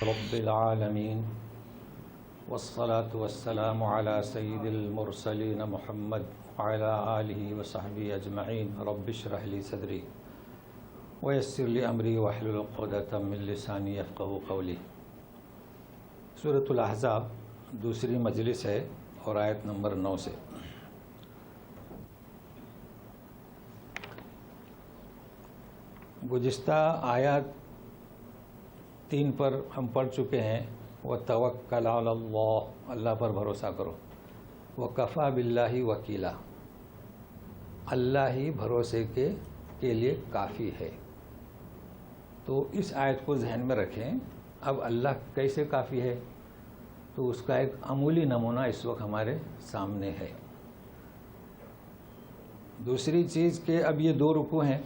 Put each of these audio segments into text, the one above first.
رب العالمين والصلاة والسلام على سيد المرسلين محمد وعلى آله وصحبه أجمعين رب اشرح لي صدري ويسر لي أمري واحلل عقدة من لساني يفقهوا قولي۔ سورۃ الاحزاب دوسری مجلس ہے اور آیت نمبر 9 سے۔ گزشتہ آیات 3 پر ہم پڑھ چکے ہیں، وَتَوَكَّلْ عَلَى اللَّهِ، اللہ پر بھروسہ کرو، وَكَفَى بِاللَّهِ وَكِيلًا، اللہ ہی بھروسے کے لیے کافی ہے۔ تو اس آیت کو ذہن میں رکھیں۔ اب اللہ کیسے کافی ہے تو اس کا ایک عمولی نمونہ اس وقت ہمارے سامنے ہے۔ دوسری چیز کہ اب یہ 2 رکوع ہیں،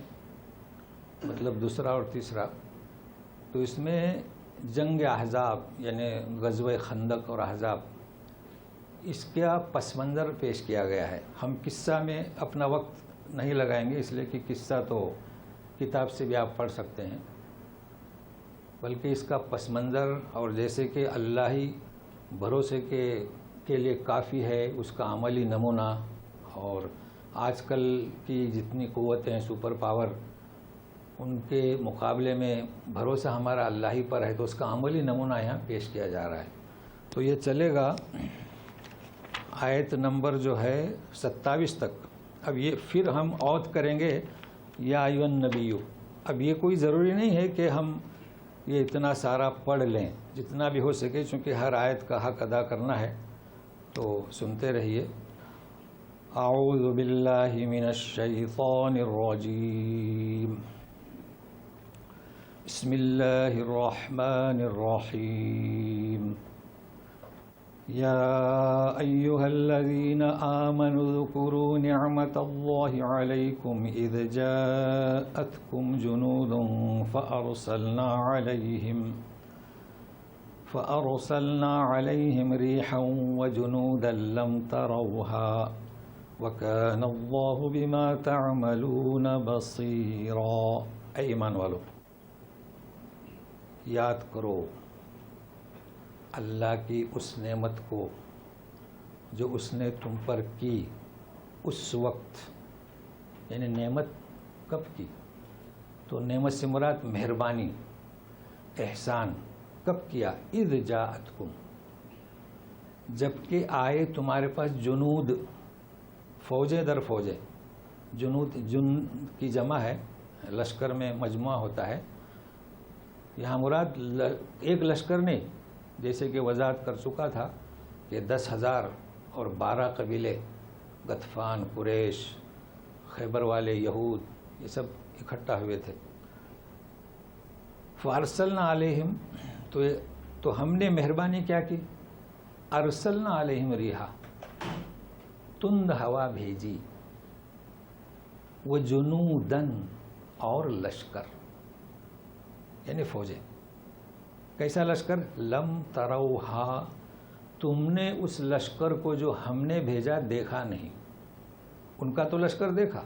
مطلب دوسرا اور تیسرا، تو اس میں جنگ احزاب یعنی غزوہ خندق اور احزاب اس کا پس منظر پیش کیا گیا ہے۔ ہم قصہ میں اپنا وقت نہیں لگائیں گے، اس لیے کہ قصہ تو کتاب سے بھی آپ پڑھ سکتے ہیں، بلکہ اس کا پس منظر اور جیسے کہ اللہ ہی بھروسے کے لیے کافی ہے، اس کا عملی نمونہ، اور آج کل کی جتنی قوتیں سپر پاور ان کے مقابلے میں بھروسہ ہمارا اللہ ہی پر ہے، تو اس کا عملی نمونہ یہاں پیش کیا جا رہا ہے۔ تو یہ چلے گا آیت نمبر جو ہے 27 تک۔ اب یہ پھر ہم عود کریں گے یا ایھا النبی۔ اب یہ کوئی ضروری نہیں ہے کہ ہم یہ اتنا سارا پڑھ لیں، جتنا بھی ہو سکے، چونکہ ہر آیت کا حق ادا کرنا ہے، تو سنتے رہیے۔ اعوذ باللہ من الشیطان الرجیم، بسم اللہ الرحمن الرحیم، یا ایھا الذین آمنوا اذکروا نعمت اللہ علیکم اذ جاءتکم جنود فأرسلنا علیہم ریحا وجنودا لم تروها وکان اللہ بما تعملون بصیرا۔ اے ایمان والو، یاد کرو اللہ کی اس نعمت کو جو اس نے تم پر کی اس وقت، یعنی نعمت کب کی؟ تو نعمت سے مراد مہربانی، احسان کب کیا؟ اذ جاءتکم، جبکہ آئے تمہارے پاس جنود، فوجیں در فوجیں۔ جنود جن کی جمع ہے، لشکر میں مجموعہ ہوتا ہے، یہاں مراد ایک لشکر نہیں، جیسے کہ وضاحت کر چکا تھا کہ 10,000 اور 12 قبیلے، غطفان، قریش، خیبر والے، یہود، یہ سب اکٹھا ہوئے تھے۔ فارسلنا علیہم، تو ہم نے مہربانی کیا کی؟ ارسلنا علیہم ریحا، تند ہوا بھیجی، وہ جنودن، اور لشکر یعنی فوجیں۔ کیسا لشکر؟ لم تروہا، تم نے اس لشکر کو جو ہم نے بھیجا دیکھا نہیں۔ ان کا تو لشکر دیکھا،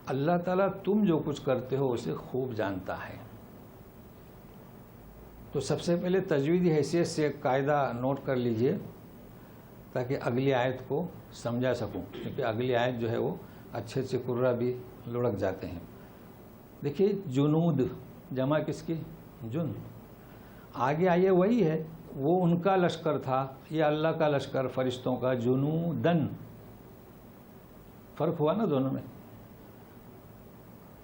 اللہ تعالیٰ تم جو کچھ کرتے ہو اسے خوب جانتا ہے۔ تو سب سے پہلے تجویدی حیثیت سے ایک قاعدہ نوٹ کر لیجئے تاکہ اگلی آیت کو سمجھا سکوں، کیونکہ اگلی آیت جو ہے وہ اچھے اچھے قرہ بھی لڑک جاتے ہیں۔ دیکھیے، جنود جمع کس کی؟ جن۔ آگے آئیے، وہی ہے، وہ ان کا لشکر تھا، یہ اللہ کا لشکر فرشتوں کا، جنودن، فرق ہوا نا دونوں میں۔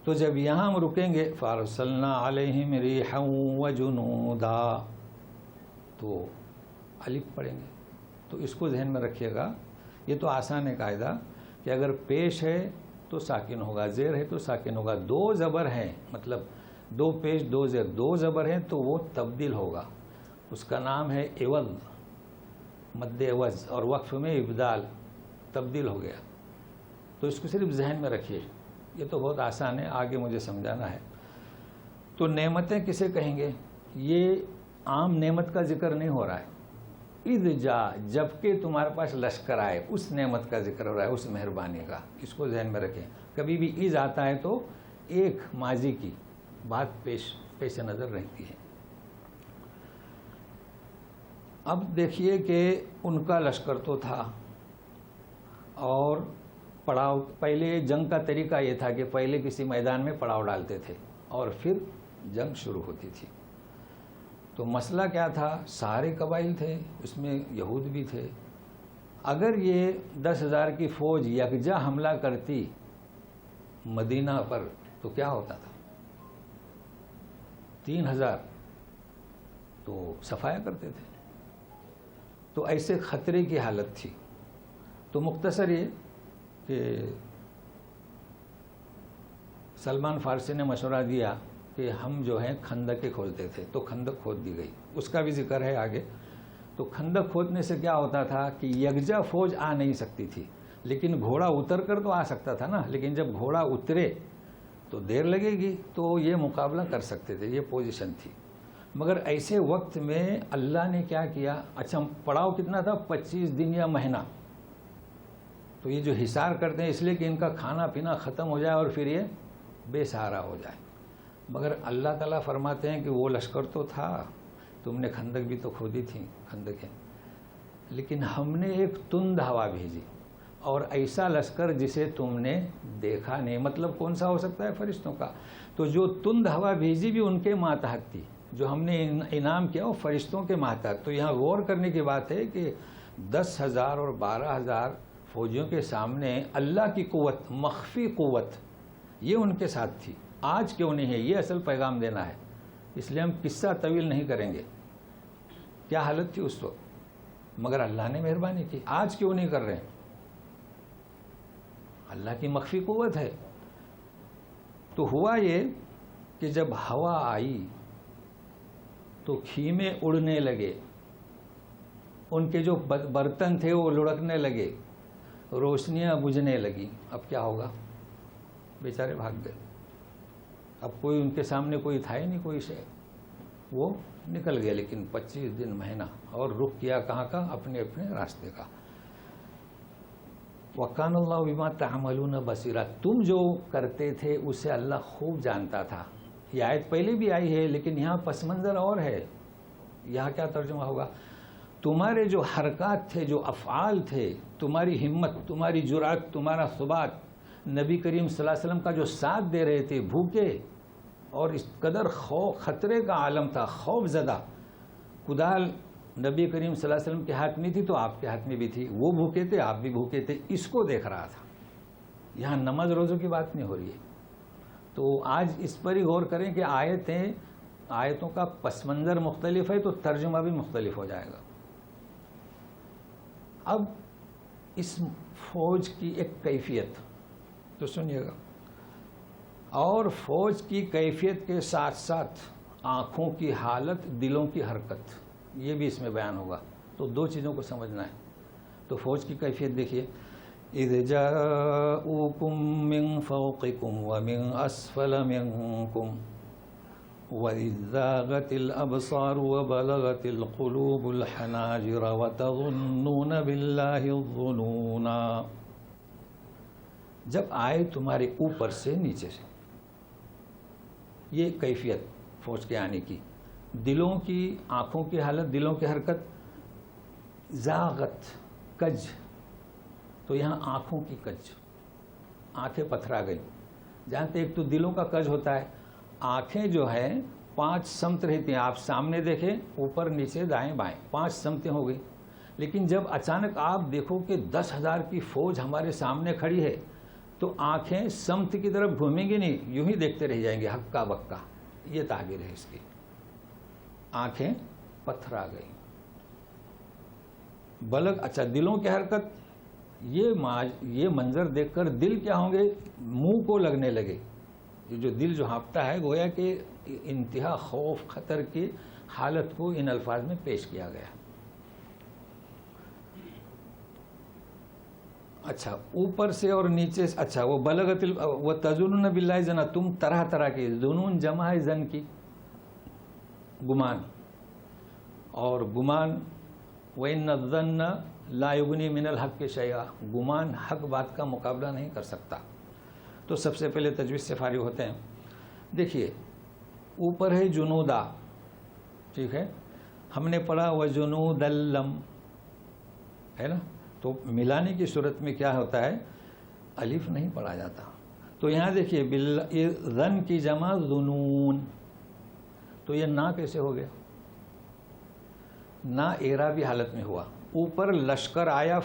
تو جب یہاں ہم رکیں گے فارسلنا علیہم ریحا وجنودا، تو الف پڑھیں گے، تو اس کو ذہن میں رکھیے گا۔ یہ تو آسان ہے قاعدہ کہ اگر پیش ہے تو ساکن ہوگا، زیر ہے تو ساکن ہوگا، 2 زبر ہیں، مطلب 2 پیش 2 زیر، 2 زبر ہیں تو وہ تبدیل ہوگا، اس کا نام ہے عوض، مد عوض، اور وقف میں ابدال، تبدیل ہو گیا۔ تو اس کو صرف ذہن میں رکھیے، یہ تو بہت آسان ہے، آگے مجھے سمجھانا ہے۔ تو نعمتیں کسے کہیں گے؟ یہ عام نعمت کا ذکر نہیں ہو رہا ہے، اذ جا، جبکہ تمہارے پاس لشکر آئے، اس نعمت کا ذکر ہو رہا ہے، اس مہربانی کا، اس کو ذہن میں رکھیں۔ کبھی بھی اذ آتا ہے تو ایک ماضی کی بات پیش نظر رہتی ہے۔ اب دیکھیے کہ ان کا لشکر تو تھا، اور پڑاؤ، پہلے جنگ کا طریقہ یہ تھا کہ پہلے کسی میدان میں پڑاؤ ڈالتے تھے اور پھر جنگ شروع ہوتی تھی۔ تو مسئلہ کیا تھا، سارے قبائل تھے، اس میں یہود بھی تھے۔ اگر یہ 10,000 کی فوج یکجا حملہ کرتی مدینہ پر تو کیا ہوتا تھا، 3,000 تو صفایا کرتے تھے۔ تو ایسے خطرے کی حالت تھی۔ تو مختصر یہ کہ سلمان فارسی نے مشورہ دیا کہ ہم جو ہیں خندقیں کھودتے تھے، تو خندق کھود دی گئی، اس کا بھی ذکر ہے آگے۔ تو خندق کھودنے سے کیا ہوتا تھا کہ یکجا فوج آ نہیں سکتی تھی، لیکن گھوڑا اتر کر تو آ سکتا تھا نا، لیکن جب گھوڑا اترے تو دیر لگے گی، تو یہ مقابلہ کر سکتے تھے، یہ پوزیشن تھی۔ مگر ایسے وقت میں اللہ نے کیا کیا، اچھا پڑاؤ کتنا تھا، 25 دن یا مہینہ۔ تو یہ جو حصار کرتے ہیں اس لیے کہ ان کا کھانا پینا ختم ہو جائے اور پھر یہ بے سہارا ہو جائے۔ مگر اللہ تعالیٰ فرماتے ہیں کہ وہ لشکر تو تھا، تم نے خندق بھی تو کھودی تھی خندقیں، لیکن ہم نے ایک تند ہوا بھیجی اور ایسا لشکر جسے تم نے دیکھا نہیں۔ مطلب کون سا ہو سکتا ہے، فرشتوں کا۔ تو جو تند ہوا بھیجی بھی ان کے ماتحت تھی، جو ہم نے انعام کیا وہ فرشتوں کے ماتحت۔ تو یہاں غور کرنے کی بات ہے کہ 10,000 اور 12,000 فوجیوں کے سامنے اللہ کی قوت، مخفی قوت، یہ ان کے ساتھ تھی۔ آج کیوں نہیں ہے، یہ اصل پیغام دینا ہے، اس لیے ہم قصہ طویل نہیں کریں گے، کیا حالت تھی اس وقت، مگر اللہ نے مہربانی کی۔ آج کیوں نہیں کر رہے ہیں، اللہ کی مخفی قوت ہے۔ تو ہوا یہ کہ جب ہوا آئی تو خیمے اڑنے لگے، ان کے جو برتن تھے وہ لڑکنے لگے، روشنیاں بجھنے لگی۔ اب کیا ہوگا، بیچارے بھاگ گئے۔ اب کوئی ان کے سامنے کوئی تھا ہی نہیں، کوئی شے، وہ نکل گئے۔ لیکن 25 دن مہینہ اور رخ کیا کہاں کا، اپنے اپنے راستے کا۔ وَكَانَ اللَّهُ بِمَا تَعْمَلُونَ بَصِيرًا، تم جو کرتے تھے اسے اللہ خوب جانتا تھا۔ یہ آیت پہلے بھی آئی ہے، لیکن یہاں پس منظر اور ہے۔ یہاں کیا ترجمہ ہوگا، تمہارے جو حرکات تھے، جو افعال تھے، تمہاری ہمت، تمہاری جرأت، تمہارا ثبات، نبی کریم صلی اللہ علیہ وسلم کا جو ساتھ دے رہے تھے بھوکے، اور اس قدر خطرے کا عالم تھا، خوف زدہ۔ کدال نبی کریم صلی اللہ علیہ وسلم کے ہاتھ میں تھی تو آپ کے ہاتھ میں بھی تھی، وہ بھوکے تھے، آپ بھی بھوکے تھے، اس کو دیکھ رہا تھا۔ یہاں نماز روزوں کی بات نہیں ہو رہی ہے۔ تو آج اس پر ہی غور کریں کہ آیتوں کا پس منظر مختلف ہے تو ترجمہ بھی مختلف ہو جائے گا۔ اب اس فوج کی ایک کیفیت تو سنیے گا، اور فوج کی کیفیت کے ساتھ ساتھ آنکھوں کی حالت، دلوں کی حرکت، یہ بھی اس میں بیان ہوگا۔ تو دو چیزوں کو سمجھنا ہے۔ تو فوج کی کیفیت دیکھیے، اذ جاءوکم من فوقکم ومن اسفل منکم وَإِذْ زَاغَتِ الْأَبْصَارُ وَبَلَغَتِ الْقُلُوبُ الْحَنَاجِرَ وَتَظُنُّونَ بِاللَّهِ الظُّنُونَا، جب آئے تمہارے اوپر سے نیچے سے، یہ کیفیت فوج کے آنے کی۔ دلوں کی، آنکھوں کی حالت، دلوں کی حرکت، زاغت، کج، تو یہاں آنکھوں کی کج، آنکھیں پتھرا گئی۔ جانتے ایک تو دلوں کا کج ہوتا ہے، آنکھیں جو ہے 5 سمت رہتی ہیں، آپ سامنے دیکھیں، اوپر نیچے دائیں بائیں، 5 سمتیں ہو گئی۔ لیکن جب اچانک آپ دیکھو کہ 10,000 کی فوج ہمارے سامنے کھڑی ہے تو آنکھیں سمت کی طرف گھومیں گی نہیں، یوں ہی دیکھتے رہ جائیں گے، ہکا بکا، یہ تعبیر ہے اس کی۔ آنکھیں پتھرا گئی۔ اچھا دلوں کی حرکت، یہ منظر دیکھ کر دل کیا ہوں گے، منہ کو لگنے لگے۔ یہ جو دل جو ہانپتا ہے، گویا کہ انتہا خوف خطر کی حالت کو ان الفاظ میں پیش کیا گیا۔ اچھا اوپر سے اور نیچے سے، اچھا وہ بلغت وَتَظُنُّونَ بِاللَّهِ ظَنًّا، تم طرح طرح کے، ظنون جمع ہے زن کی، گمان، اور گمان وَإِنَّ الظَّنَّ لَا يُغْنِي مِنَ الْحَقِّ شَيْئًا، گمان حق بات کا مقابلہ نہیں کر سکتا۔ تو سب سے پہلے تجوید سے فارغ ہوتے ہیں۔ دیکھیے اوپر ہے جنودا، ٹھیک ہے، ہم نے پڑھا وجنود اللم ہے نا، تو ملانے کی صورت میں کیا ہوتا ہے، الف نہیں پڑھا جاتا. تو یہاں دیکھیے ظن کی جمع ظنون، تو یہ نا کیسے ہو گیا، نا اعرابی حالت میں ہوا. اوپر لشکر آیا،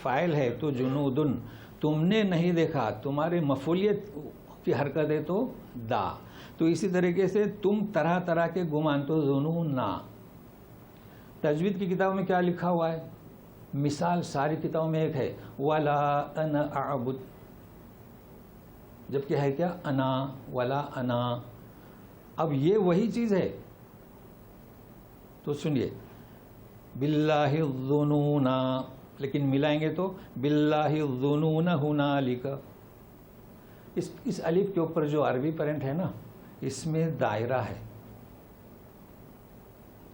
فاعل ہے تو جنودن، تم نے نہیں دیکھا، تمہارے مفعولیت کی حرکت ہے تو دا. تو اسی طریقے سے تم طرح طرح کے گمان، تو ظنون نا. تجوید کی کتاب میں کیا لکھا ہوا ہے، مثال ساری کتابوں میں ایک ہے، ولا انا اعبد، جبکہ ہے کیا انا، ولا انا. اب یہ وہی چیز ہے. تو سنیے باللہ الظنون، لیکن ملائیں گے تو باللہ الظنون ہنالک. اس الف کے اوپر جو عربی پرنٹ ہے نا، اس میں دائرہ ہے.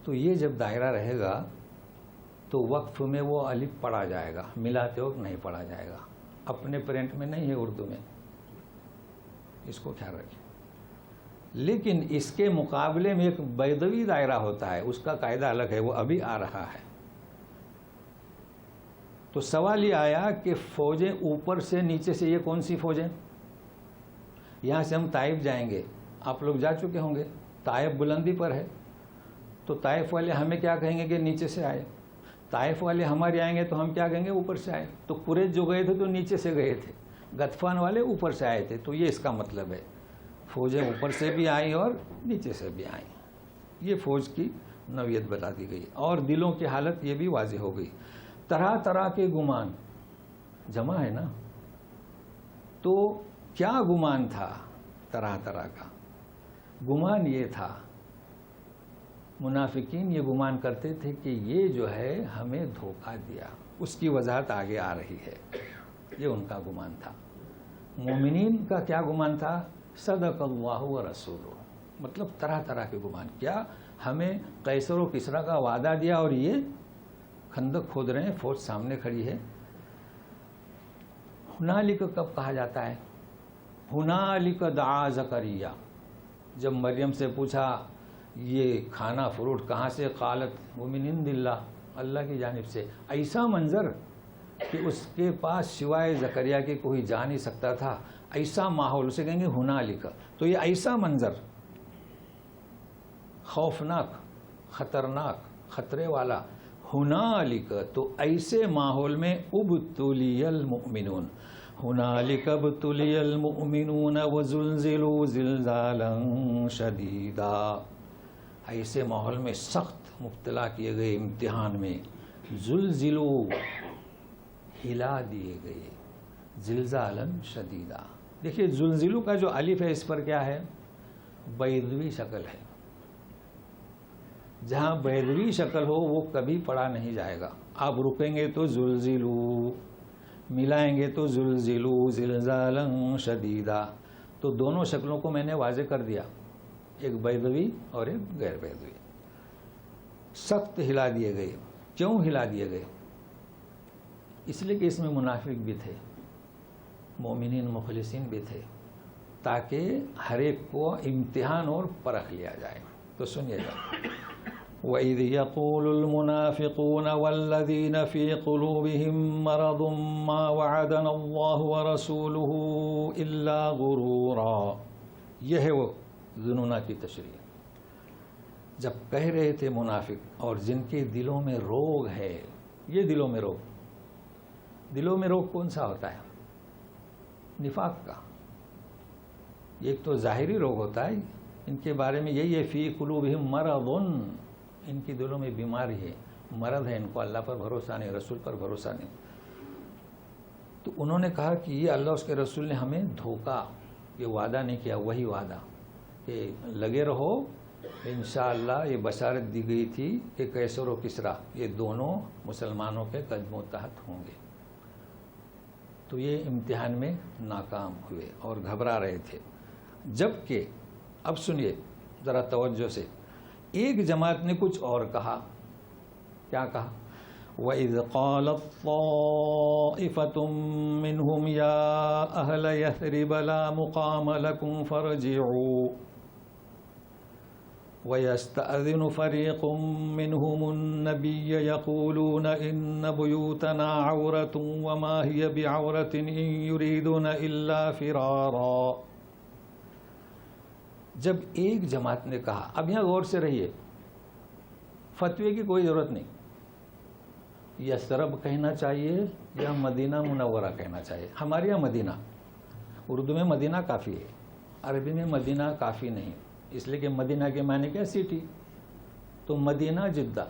تو یہ جب دائرہ رہے گا تو وقف میں وہ الف پڑھا جائے گا، ملاتے وقت نہیں پڑھا جائے گا. اپنے پرنٹ میں نہیں ہے اردو میں، اس کو خیال رکھیں. لیکن اس کے مقابلے میں ایک بیضوی دائرہ ہوتا ہے، اس کا قاعدہ الگ ہے، وہ ابھی آ رہا ہے. تو سوال یہ آیا کہ فوجیں اوپر سے نیچے سے، یہ کون سی فوجیں؟ یہاں سے ہم طائف جائیں گے، آپ لوگ جا چکے ہوں گے. طائف بلندی پر ہے، تو طائف والے ہمیں کیا کہیں گے کہ نیچے سے آئے. طائف والے ہمارے آئیں گے تو ہم کیا کہیں گے، اوپر سے آئے. تو قریش جو گئے تھے تو نیچے سے گئے تھے، غطفان والے اوپر سے آئے تھے. تو یہ اس کا مطلب ہے، فوجیں اوپر سے بھی آئیں اور نیچے سے بھی آئیں. یہ فوج کی نوعیت بتا دی گئی. اور دلوں کی حالت یہ بھی واضح ہو گئی. طرح طرح کے گمان جمع ہے نا، تو کیا گمان تھا، طرح طرح کا گمان یہ تھا، منافقین یہ گمان کرتے تھے کہ یہ جو ہے ہمیں دھوکہ دیا. اس کی وضاحت آگے آ رہی ہے. یہ ان کا گمان تھا. مومنین کا کیا گمان تھا، صدق اللہ و رسولہ، مطلب طرح طرح کے گمان. کیا ہمیں قیصر و کسریٰ کا وعدہ دیا اور یہ خندق کھود رہے ہیں، فوج سامنے کھڑی ہے. ہنالک کب کہا جاتا ہے، ہنالک دعا زکریا. جب مریم سے پوچھا یہ کھانا فروٹ کہاں سے، قالت وہ من عند اللہ، اللہ کی جانب سے. ایسا منظر کہ اس کے پاس سوائے زکریا کے کوئی جا نہیں سکتا تھا. ایسا ماحول، اسے کہیں گے ہنالک. تو یہ ایسا منظر، خوفناک، خطرناک، خطرے والا، ہنالک. تو ایسے ماحول میں ابتلی المؤمنون، ہنالک ابتلی المؤمنون وزلزلوا زلزالا شدیدا. ایسے ماحول میں سخت مبتلا کیے گئے، امتحان میں. زلزلوا، ہلا دیے گئے، زلزالا شدیدا. دیکھیے زلزلو کا جو الف ہے اس پر کیا ہے، بیضوی شکل ہے. جہاں بیضوی شکل ہو وہ کبھی پڑھا نہیں جائے گا. آپ رکیں گے تو زلزلو، ملائیں گے تو زلزلو زلزالا شدیدا. تو دونوں شکلوں کو میں نے واضح کر دیا، ایک بیضوی اور ایک غیر بیضوی. سخت ہلا دیے گئے. کیوں ہلا دیے گئے؟ اس لیے کہ اس میں منافق بھی تھے، مومنین مخلصین بھی تھے، تاکہ ہر ایک کو امتحان اور پرکھ لیا جائے. تو سنیے گا، وَإِذْ يَقُولُ الْمُنَافِقُونَ وَالَّذِينَ فِي قُلُوبِهِم مَّرَضٌ مَّا وَعَدَنَا اللَّهُ وَرَسُولُهُ إِلَّا غُرُورًا. یہ ہے وہ ظنونا کی تشریح. جب کہہ رہے تھے منافق اور جن کے دلوں میں روگ ہے، یہ دلوں میں روگ، دلوں میں روگ کون سا ہوتا ہے، نفاق کا. ایک تو ظاہری روگ ہوتا ہے، ان کے بارے میں یہی ہے، فی قلوبہم مرض، ان کی دلوں میں بیماری ہے، مرض ہے، ان کو اللہ پر بھروسہ نہیں، رسول پر بھروسہ نہیں. تو انہوں نے کہا کہ یہ اللہ اس کے رسول نے ہمیں دھوکہ، یہ وعدہ نہیں کیا، وہی وعدہ کہ لگے رہو انشاءاللہ. یہ بشارت دی گئی تھی کہ قیصر و کسریٰ یہ دونوں مسلمانوں کے قدموں تحت ہوں گے. تو یہ امتحان میں ناکام ہوئے اور گھبرا رہے تھے. جبکہ اب سنیے ذرا توجہ سے، ایک جماعت نے کچھ اور کہا. کیا کہا؟ وَإِذْ قَالَتْ طَائِفَةٌ مِّنْهُمْ يَا أَهْلَ يَثْرِبَ لَا مُقَامَ لَكُمْ فَارْجِعُوا وَيَسْتَأْذِنُ فَرِيقٌ مِّنْهُمُ النَّبِيَّ يَقُولُونَ إِنَّ بُيُوتَنَا عَوْرَةٌ وَمَا هِيَ بِعَوْرَةٍ إِن يُرِيدُونَ إِلَّا فِرَارًا. جب ایک جماعت نے کہا، اب یہاں غور سے رہیے، فتوے کی کوئی ضرورت نہیں، یثرب کہنا چاہیے یا مدینہ منورہ کہنا چاہیے. ہمارے یہاں مدینہ، اردو میں مدینہ کافی ہے، عربی میں مدینہ کافی نہیں، اس لیے کہ مدینہ کے معنی کیا؟ سٹی. تو مدینہ جدہ،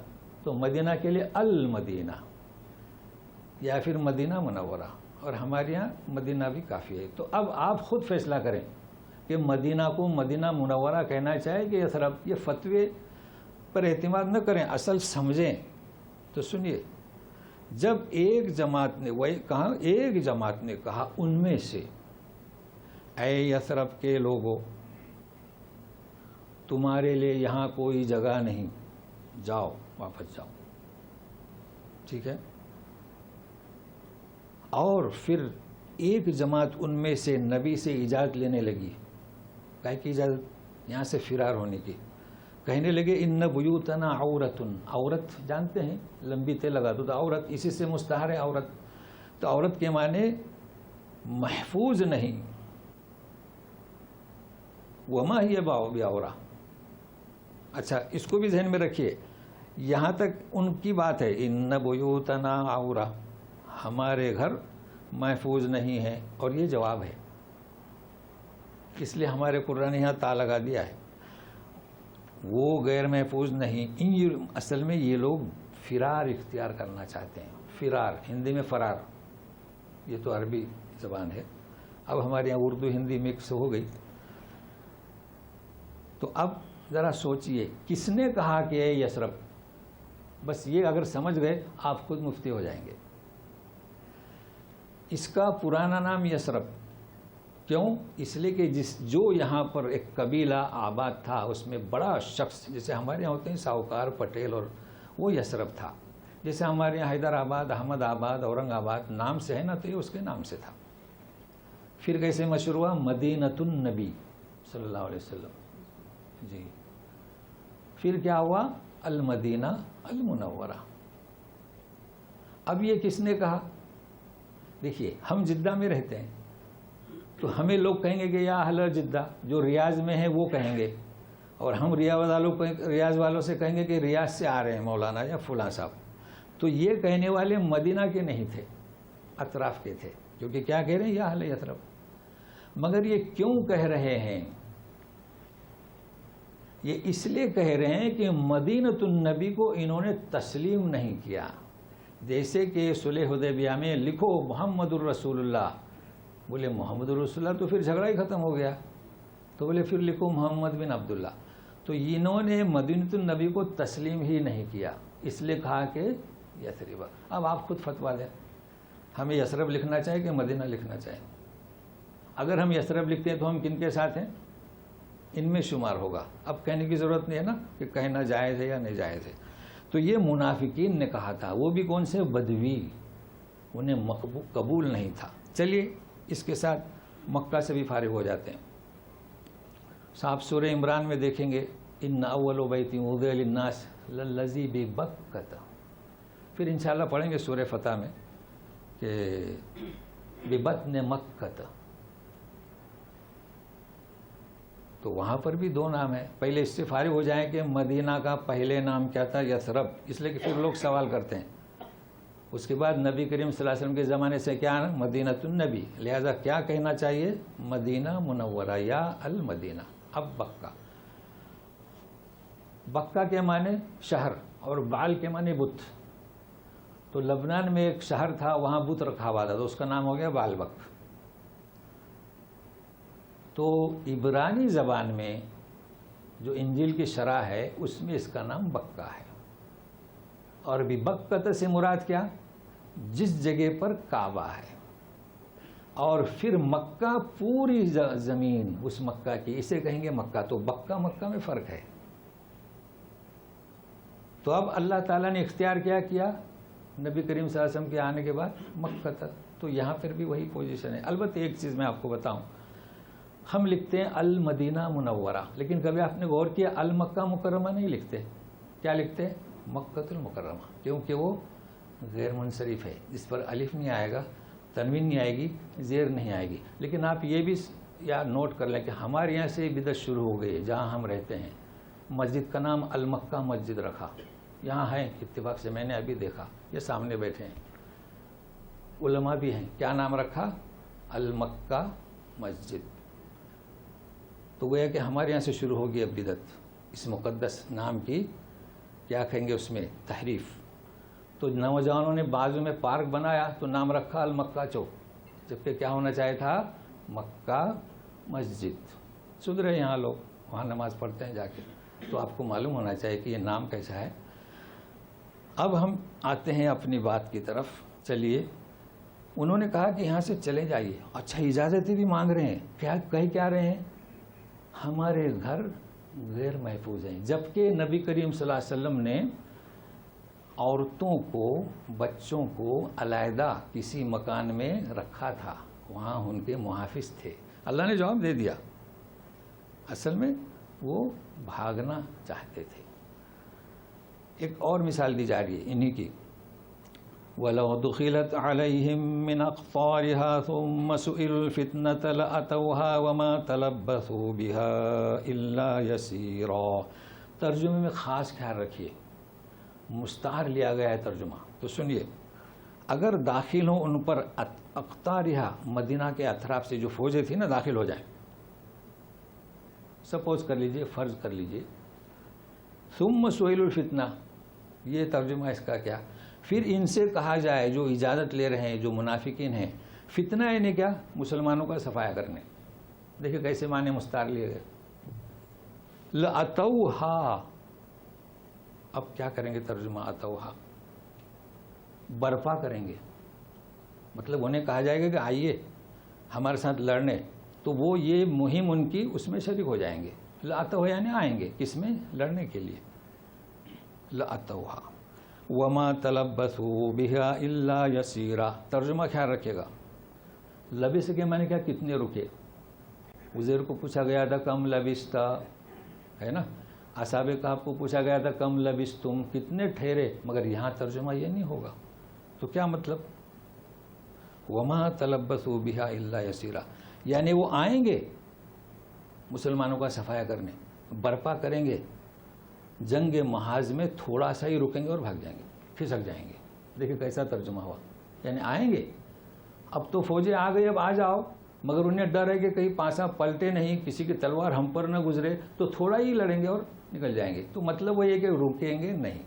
تو مدینہ کے لیے المدینہ یا پھر مدینہ منورہ، اور ہمارے یہاں مدینہ بھی کافی ہے. تو اب آپ خود فیصلہ کریں کہ مدینہ کو مدینہ منورہ کہنا چاہے کہ یثرب. یہ فتوے پر اعتماد نہ کریں، اصل سمجھیں. تو سنیے، جب ایک جماعت نے کہا، ایک جماعت نے کہا ان میں سے، اے یثرب کے لوگوں، تمہارے لیے یہاں کوئی جگہ نہیں، جاؤ، واپس جاؤ. ٹھیک ہے. اور پھر ایک جماعت ان میں سے نبی سے اجازت لینے لگی. کہے کی اجازت؟ یہاں سے فرار ہونے کی. کہنے لگے ان بیوتنا عورتن. عورت جانتے ہیں، لمبی تے لگا دو تو عورت، اسی سے مستعار ہے عورت. تو عورت کے معنی محفوظ نہیں. وما ہی بعورہ. اچھا، اس کو بھی ذہن میں رکھیے، یہاں تک ان کی بات ہے، ان بیوتنا عورہ، ہمارے گھر محفوظ نہیں ہیں. اور یہ جواب ہے، اس لیے ہمارے قرآن نے یہاں تا لگا دیا ہے، وہ غیر محفوظ نہیں. اصل میں یہ لوگ فرار اختیار کرنا چاہتے ہیں. فرار ہندی میں فرار، یہ تو عربی زبان ہے، اب ہمارے یہاں اردو ہندی مکس ہو گئی. تو اب ذرا سوچئے، کس نے کہا کہ اے یثرب؟ بس یہ اگر سمجھ گئے آپ خود مفتی ہو جائیں گے. اس کا پرانا نام یثرب. کیوں؟ اس لیے کہ جو یہاں پر ایک قبیلہ آباد تھا، اس میں بڑا شخص، جیسے ہمارے یہاں ہوتے ہیں ساہوکار، پٹیل، اور وہ یثرب تھا. جیسے ہمارے یہاں حیدرآباد، احمد آباد، اورنگ آباد نام سے ہے نا، تو یہ اس کے نام سے تھا. پھر کیسے مشہور ہوا؟ مدینۃ النبی صلی اللہ علیہ وسلم. جی. پھر کیا ہوا؟ المدینہ المنورہ. اب یہ کس نے کہا؟ دیکھیے، ہم جدہ میں رہتے ہیں تو ہمیں لوگ کہیں گے کہ یا اہل جدہ. جو ریاض میں ہیں وہ کہیں گے، اور ہم ریاض والوں سے کہیں گے کہ ریاض سے آ رہے ہیں مولانا یا فلاں صاحب. تو یہ کہنے والے مدینہ کے نہیں تھے، اطراف کے تھے، کیونکہ کیا کہہ رہے ہیں؟ یا اہل یثرب. مگر یہ کیوں کہہ رہے ہیں؟ یہ اس لیے کہہ رہے ہیں کہ مدینۃ النبی کو انہوں نے تسلیم نہیں کیا. جیسے کہ صلح حدیبیہ میں لکھو محمد الرسول اللہ، بولے محمد الرسول اللہ، تو پھر جھگڑا ہی ختم ہو گیا. تو بولے پھر لکھو محمد بن عبداللہ. تو انہوں نے مدینۃ النبی کو تسلیم ہی نہیں کیا، اس لیے کہا کہ یثرب. اب آپ خود فتویٰ دیں، ہمیں یثرب لکھنا چاہیے کہ مدینہ لکھنا چاہیے؟ اگر ہم یثرب لکھتے ہیں تو ہم کن کے ساتھ ہیں؟ ان میں شمار ہوگا. اب کہنے کی ضرورت نہیں ہے نا کہ کہنا جائز ہے یا نہیں جائز ہے. تو یہ منافقین نے کہا تھا، وہ بھی کون سے؟ بدوی، انہیں قبول نہیں تھا. چلیے اس کے ساتھ مکہ سے بھی فارغ ہو جاتے ہیں. صاحب سورہ عمران میں دیکھیں گے، ان اول بیت وضع للناس للذی ببکۃ. پھر انشاءاللہ پڑھیں گے سورہ فتح میں کہ ببطن مکۃ. تو وہاں پر بھی دو نام ہیں. پہلے اس سے فارغ ہو جائیں کہ مدینہ کا پہلے نام کیا تھا؟ یثرب. اس لیے کہ پھر لوگ سوال کرتے ہیں. اس کے بعد نبی کریم صلی اللہ علیہ وسلم کے زمانے سے کیا ہے؟ مدینۃ النبی. لہذا کیا کہنا چاہیے؟ مدینہ منورہ یا المدینہ. اب بکہ، بکہ کے معنی شہر، اور بال کے معنی بت. تو لبنان میں ایک شہر تھا، وہاں بت رکھا ہوا تھا، تو اس کا نام ہو گیا بال بک. تو عبرانی زبان میں جو انجیل کی شرح ہے اس میں اس کا نام بکہ ہے. اور بھی بکۃ سے مراد کیا؟ جس جگہ پر کعبہ ہے. اور پھر مکہ پوری زمین اس مکہ کی، اسے کہیں گے مکہ. تو بکہ مکہ میں فرق ہے. تو اب اللہ تعالیٰ نے اختیار کیا نبی کریم صلی اللہ علیہ وسلم کے آنے کے بعد مکہ تک. تو یہاں پر بھی وہی پوزیشن ہے. البتہ ایک چیز میں آپ کو بتاؤں، ہم لکھتے ہیں المدینہ منورہ، لیکن کبھی آپ نے غور کیا المکہ مکرمہ نہیں لکھتے، کیا لکھتے ہیں؟ مکۃ المکرمہ، کیونکہ وہ غیر منصرف ہے، جس پر الف نہیں آئے گا، تنوین نہیں آئے گی، زیر نہیں آئے گی۔ لیکن آپ یہ بھی یا نوٹ کر لیں کہ ہمارے یہاں سے بدعت شروع ہو گئی ہے، جہاں ہم رہتے ہیں مسجد کا نام المکہ مسجد رکھا، یہاں ہے اتفاق سے، میں نے ابھی دیکھا، یہ سامنے بیٹھے ہیں علماء بھی ہیں، کیا نام رکھا؟ المکہ مسجد۔ تو گویا کہ ہمارے یہاں سے شروع ہوگی اب بدعت، اس مقدس نام کی کیا کہیں گے اس میں تحریف۔ تو نوجوانوں نے بازو میں پارک بنایا تو نام رکھا المکہ چوک، جبکہ کیا ہونا چاہیے تھا؟ مکہ مسجد۔ سدھرے یہاں لوگ وہاں نماز پڑھتے ہیں جا کے، تو آپ کو معلوم ہونا چاہیے کہ یہ نام کیسا ہے۔ اب ہم آتے ہیں اپنی بات کی طرف، چلیے۔ انہوں نے کہا کہ یہاں سے چلے جائیے، اچھا اجازتیں بھی مانگ رہے ہیں، کہہ کیا رہے ہیں؟ ہمارے گھر غیر محفوظ ہیں، جبکہ نبی کریم صلی اللہ علیہ وسلم نے عورتوں کو، بچوں کو علیحدہ کسی مکان میں رکھا تھا، وہاں ان کے محافظ تھے۔ اللہ نے جواب دے دیا، اصل میں وہ بھاگنا چاہتے تھے۔ ایک اور مثال دی جا رہی ہے انہی کی، وَلَوْ دُخِلَتْ عَلَيْهِمْ مِنْ أَقْطَارِهَا ثُمَّ سُئِلُوا الْفِتْنَةَ لَأَتَوْهَا وَمَا تَلَبَّثُوا بِهَا إِلَّا يَسِيرًا۔ ترجمے میں خاص خیال رکھیے، مستعار لیا گیا ہے ترجمہ، تو سنیے، اگر داخل ہوں ان پر اقطارہا، مدینہ کے اطراف سے جو فوجیں تھیں نا، داخل ہو جائیں، سپوز کر لیجئے، فرض کر لیجئے، ثم سئلوا الفتنہ، یہ ترجمہ اس کا کیا؟ پھر ان سے کہا جائے، جو اجازت لے رہے ہیں، جو منافقین ہیں، فتنہ یعنی کیا؟ مسلمانوں کا صفایا کرنے۔ دیکھیں کیسے معنی مستعار لیے گئے، لَأَتَوْهَا، اب کیا کریں گے ترجمہ؟ اتوہا، برپا کریں گے، مطلب انہیں کہا جائے گا کہ آئیے ہمارے ساتھ لڑنے، تو وہ یہ مہم ان کی اس میں شریک ہو جائیں گے۔ لاتوہا یعنی آئیں گے، کس میں؟ لڑنے کے لیے۔ لاتوہا وما تلبثوا بها الا یسیرا، ترجمہ خیال رکھے گا، لبس کے معنی کیا؟ کتنے رکے۔ عزیر کو پوچھا گیا تھا کم لبستا، ہے نا، اصحاب کہف کو پوچھا گیا تھا کم لبستم، کتنے ٹھہرے، مگر یہاں ترجمہ یہ نہیں ہوگا، تو کیا مطلب؟ وما تلبثوا بها الا یسیرا، یعنی وہ آئیں گے مسلمانوں کا صفایا کرنے، برپا کریں گے، جنگ محاذ میں تھوڑا سا ہی رکیں گے اور بھاگ جائیں گے، پھسک جائیں گے۔ دیکھیں کیسا ترجمہ ہوا، یعنی آئیں گے، اب تو فوجیں آ گئی، اب آ جاؤ، مگر انہیں ڈر ہے کہ کہیں پاسا پلٹے نہیں، کسی کی تلوار ہم پر نہ گزرے، تو تھوڑا ہی لڑیں گے اور نکل جائیں گے، تو مطلب وہ یہ کہ رکیں گے نہیں۔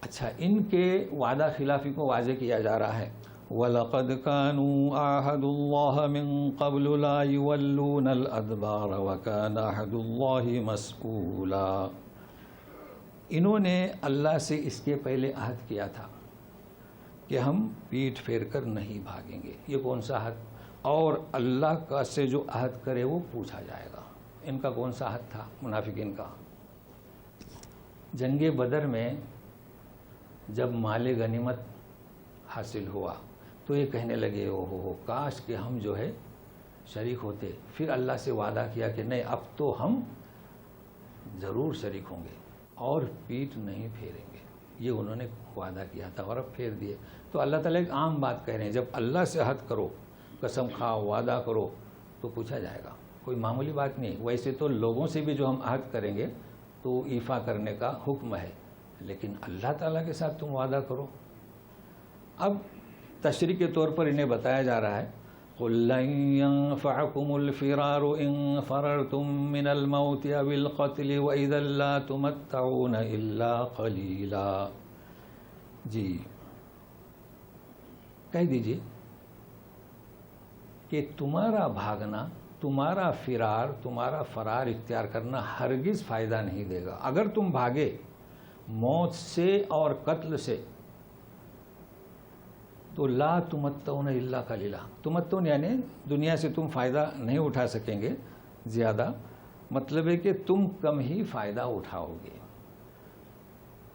اچھا، ان کے وعدہ خلافی کو واضح کیا جا رہا ہے، وَلَقَدْ كَانُوا عَاهَدُوا اللَّهَ مِن قَبْلُ لَا يُوَلُّونَ الْأَدْبَارَ وَكَانَ عَهْدُ اللَّهِ مَسْئُولًا۔ انہوں نے اللہ سے اس کے پہلے عہد کیا تھا کہ ہم پیٹھ پھیر کر نہیں بھاگیں گے، یہ کون سا عہد؟ اور اللہ کا سے جو عہد کرے وہ پوچھا جائے گا۔ ان کا کون سا عہد تھا منافقین کا؟ جنگ بدر میں جب مال غنیمت حاصل ہوا تو یہ کہنے لگے، او کاش کہ ہم جو ہے شریک ہوتے۔ پھر اللہ سے وعدہ کیا کہ نہیں، اب تو ہم ضرور شریک ہوں گے اور پیٹھ نہیں پھیریں گے، یہ انہوں نے وعدہ کیا تھا اور اب پھیر دیے۔ تو اللہ تعالیٰ ایک عام بات کہہ رہے ہیں، جب اللہ سے عہد کرو، قسم کھاؤ، وعدہ کرو، تو پوچھا جائے گا، کوئی معمولی بات نہیں۔ ویسے تو لوگوں سے بھی جو ہم عہد کریں گے تو ایفا کرنے کا حکم ہے، لیکن اللہ تعالیٰ کے ساتھ تم وعدہ کرو۔ اب تشریح کے طور پر انہیں بتایا جا رہا ہے، قُل لَن يَنفَعَكُمُ الْفِرَارُ إِن فَرَرْتُم مِّنَ الْمَوْتِ أَوِ الْقَتْلِ وَإِذًا لَّا تُمَتَّعُونَ إِلَّا قَلِيلًا۔ جی کہہ دیجئے کہ تمہارا بھاگنا، تمہارا فرار، تمہارا فرار اختیار کرنا ہرگز فائدہ نہیں دے گا۔ اگر تم بھاگے موت سے اور قتل سے تو لا تمتعون الا قلیلا، تمتعون یعنی دنیا سے تم فائدہ نہیں اٹھا سکیں گے زیادہ، مطلب ہے کہ تم کم ہی فائدہ اٹھاؤ گے۔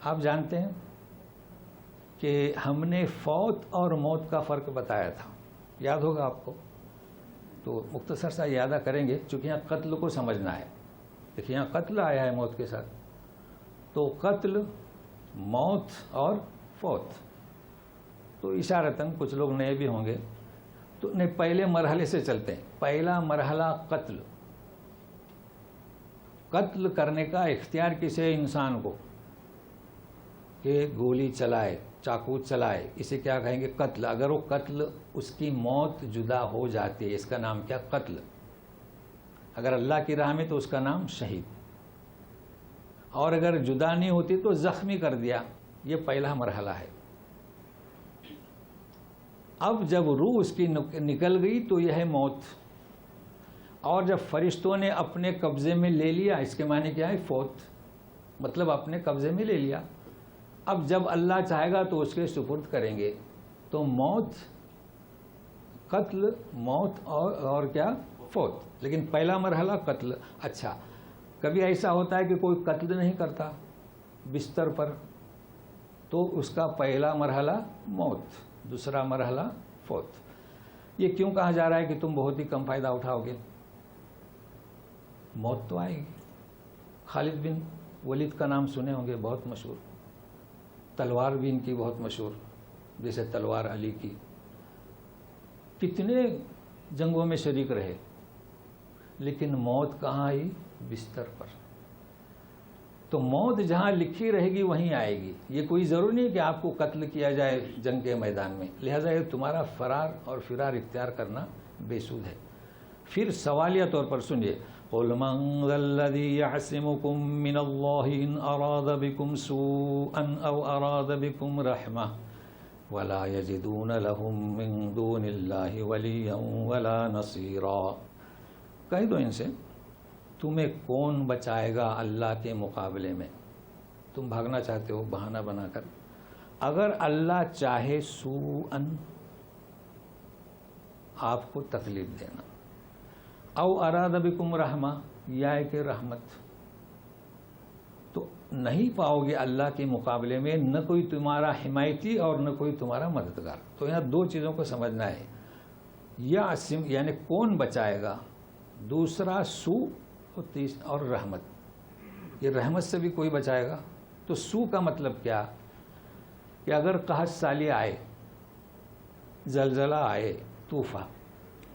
آپ جانتے ہیں کہ ہم نے فوت اور موت کا فرق بتایا تھا، یاد ہوگا آپ کو؟ تو مختصر سا یادہ کریں گے، چونکہ یہاں قتل کو سمجھنا ہے. دیکھیے یہاں قتل آیا ہے موت کے ساتھ، تو قتل، موت اور فوت. تو اشارتاً کچھ لوگ نئے بھی ہوں گے تو نہیں، پہلے مرحلے سے چلتے ہیں. پہلا مرحلہ قتل. قتل کرنے کا اختیار کسے؟ انسان کو، کہ گولی چلائے، چاقو چلائے، اسے کیا کہیں گے؟ قتل. اگر وہ قتل، اس کی موت جدا ہو جاتی ہے، اس کا نام کیا؟ قتل. اگر اللہ کی راہ میں تو اس کا نام شہید. اور اگر جدا نہیں ہوتی تو زخمی کر دیا. یہ پہلا مرحلہ ہے. اب جب روح اس کی نکل گئی تو یہ ہے موت. اور جب فرشتوں نے اپنے قبضے میں لے لیا، اس کے معنی کیا ہے؟ فوت. مطلب اپنے قبضے میں لے لیا. اب جب اللہ چاہے گا تو اس کے سپرد کریں گے. تو موت، قتل، موت اور کیا؟ فوت. لیکن پہلا مرحلہ قتل. اچھا، کبھی ایسا ہوتا ہے کہ کوئی قتل نہیں کرتا بستر پر، تو اس کا پہلا مرحلہ موت، دوسرا مرحلہ فوت. یہ کیوں کہا جا رہا ہے کہ تم بہت ہی کم فائدہ اٹھاؤ گے؟ موت تو آئے گی. خالد بن ولید کا نام سنے ہوں گے، بہت مشہور. تلوار بھی ان کی بہت مشہور، جیسے تلوار علی کی. کتنے جنگوں میں شریک رہے، لیکن موت کہاں آئی؟ بستر پر. تو موت جہاں لکھی رہے گی وہیں آئے گی. یہ کوئی ضروری نہیں کہ آپ کو قتل کیا جائے جنگ کے میدان میں. لہٰذا یہ تمہارا فرار اور فرار اختیار کرنا بے سود ہے. پھر سوالیہ طور پر سنیے، قُلْ مَنْ ذَا الَّذِي يَعْصِمُكُم مِّنَ اللَّهِ إِنْ أَرَادَ بِكُمْ سُوءًا أَوْ أَرَادَ بِكُمْ رَحْمَةً وَلَا يَجِدُونَ لَهُم مِّن دُونِ اللَّهِ وَلِيًّا وَلَا نَصِيرًا. کہہ دو ان سے، تمہیں کون بچائے گا اللہ کے مقابلے میں؟ تم بھاگنا چاہتے ہو بہانہ بنا کر. اگر اللہ چاہے سوءً، آپ کو تکلیف دینا، او اراد بکم رحمہ، یا ہے کہ رحمت، تو نہیں پاؤ گے اللہ کے مقابلے میں نہ کوئی تمہارا حمایتی اور نہ کوئی تمہارا مددگار. تو یہاں دو چیزوں کو سمجھنا ہے. یعصم یعنی کون بچائے گا، دوسرا سو اور رحمت. یہ رحمت سے بھی کوئی بچائے گا. تو سو کا مطلب کیا؟ کہ اگر قحط سالی آئے، زلزلہ آئے،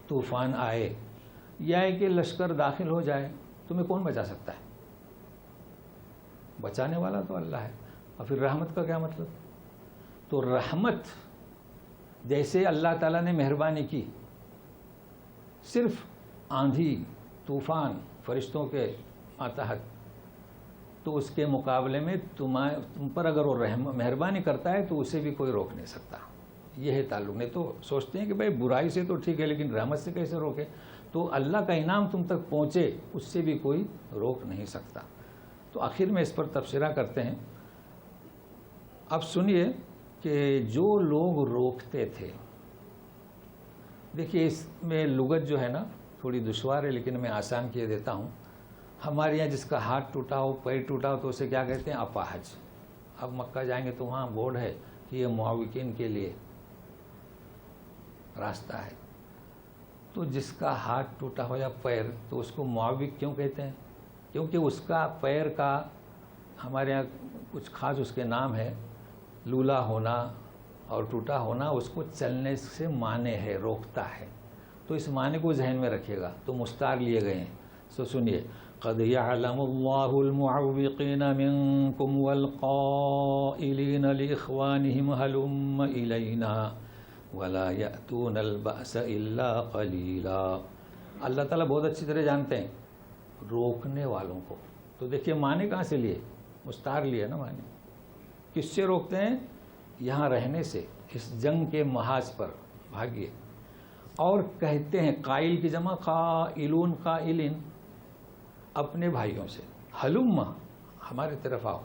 طوفان آئے، یا ہے کہ لشکر داخل ہو جائے، تمہیں کون بچا سکتا ہے؟ بچانے والا تو اللہ ہے. اور پھر رحمت کا کیا مطلب؟ تو رحمت، جیسے اللہ تعالیٰ نے مہربانی کی، صرف آندھی، طوفان، فرشتوں کے ماتحت، تو اس کے مقابلے میں تم پر اگر وہ مہربانی کرتا ہے تو اسے بھی کوئی روک نہیں سکتا. یہ ہے تعلق. نہیں تو سوچتے ہیں کہ بھائی برائی سے تو ٹھیک ہے، لیکن رحمت سے کیسے روکے؟ تو اللہ کا انعام تم تک پہنچے، اس سے بھی کوئی روک نہیں سکتا. تو آخر میں اس پر تبصرہ کرتے ہیں. اب سنیے کہ جو لوگ روکتے تھے، دیکھیے اس میں لغت جو ہے نا تھوڑی دشوار ہے، لیکن میں آسان کیے دیتا ہوں. ہمارے یہاں جس کا ہاتھ ٹوٹا ہو، پیر ٹوٹا ہو، تو اسے کیا کہتے ہیں؟ اپاہج. اب مکہ جائیں گے تو وہاں بورڈ ہے کہ یہ معوقین کے لیے راستہ ہے. تو جس کا ہاتھ ٹوٹا ہو یا پیر، تو اس کو معوق کیوں کہتے ہیں؟ کیونکہ اس کا پیر کا ہمارے یہاں کچھ خاص اس کے نام ہے. لولا ہونا اور ٹوٹا ہونا اس کو چلنے سے مانے ہے، روکتا ہے. تو اس معنی کو ذہن میں رکھیے گا. تو مستار لیے گئے ہیں. سو سنیے، قد يعلم الله المعوقين منكم والقائلين لإخوانهم هلم إلينا ولا يأتون البأس إلا قليلا. اللہ تعالیٰ بہت اچھی طرح جانتے ہیں روکنے والوں کو. تو دیکھیے معنی کہاں سے لیے؟ مستار لیے نا معنی. کس سے روکتے ہیں؟ یہاں رہنے سے، اس جنگ کے محاذ پر بھاگیے. اور کہتے ہیں، قائل کی جمع قائلون، قائلین، اپنے بھائیوں سے، ہلم، ہمارے طرف آؤ.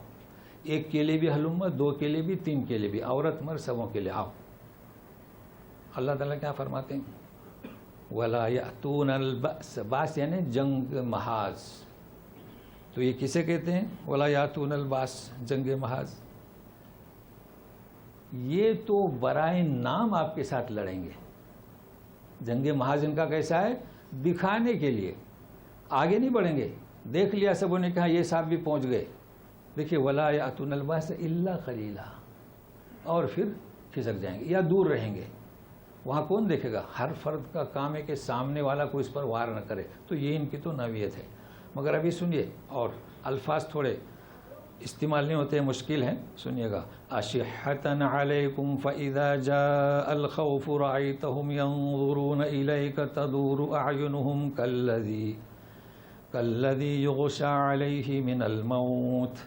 ایک کے لیے بھی ہلم، دو کے لیے بھی، تین کے لیے بھی، عورت مرد سبوں کے لیے آؤ. اللہ تعالیٰ کیا فرماتے ہیں؟ ولا یأتون البأس، باس یعنی جنگ محاذ. تو یہ کسے کہتے ہیں ولا یأتون البأس، جنگ محاذ؟ یہ تو برائے نام آپ کے ساتھ لڑیں گے. جنگ محاذ ان کا کیسا ہے؟ دکھانے کے لیے آگے نہیں بڑھیں گے. دیکھ لیا سبوں نے کہا یہ صاحب بھی پہنچ گئے. دیکھیے ولا یاتون الباس الا قلیلا, اور پھر کھسک جائیں گے یا دور رہیں گے. وہاں کون دیکھے گا؟ ہر فرد کا کام ہے کہ سامنے والا کو اس پر وار نہ کرے. تو یہ ان کی تو نوعیت ہے. مگر ابھی سنیے, اور الفاظ تھوڑے استعمال نہیں ہوتے, مشکل ہیں, سنیے گا. اشحۃ علیکم فاذا جاء الخوف رأیتهم ينظرون الیک تدور اعینهم كالذي يغشى عليه من الموت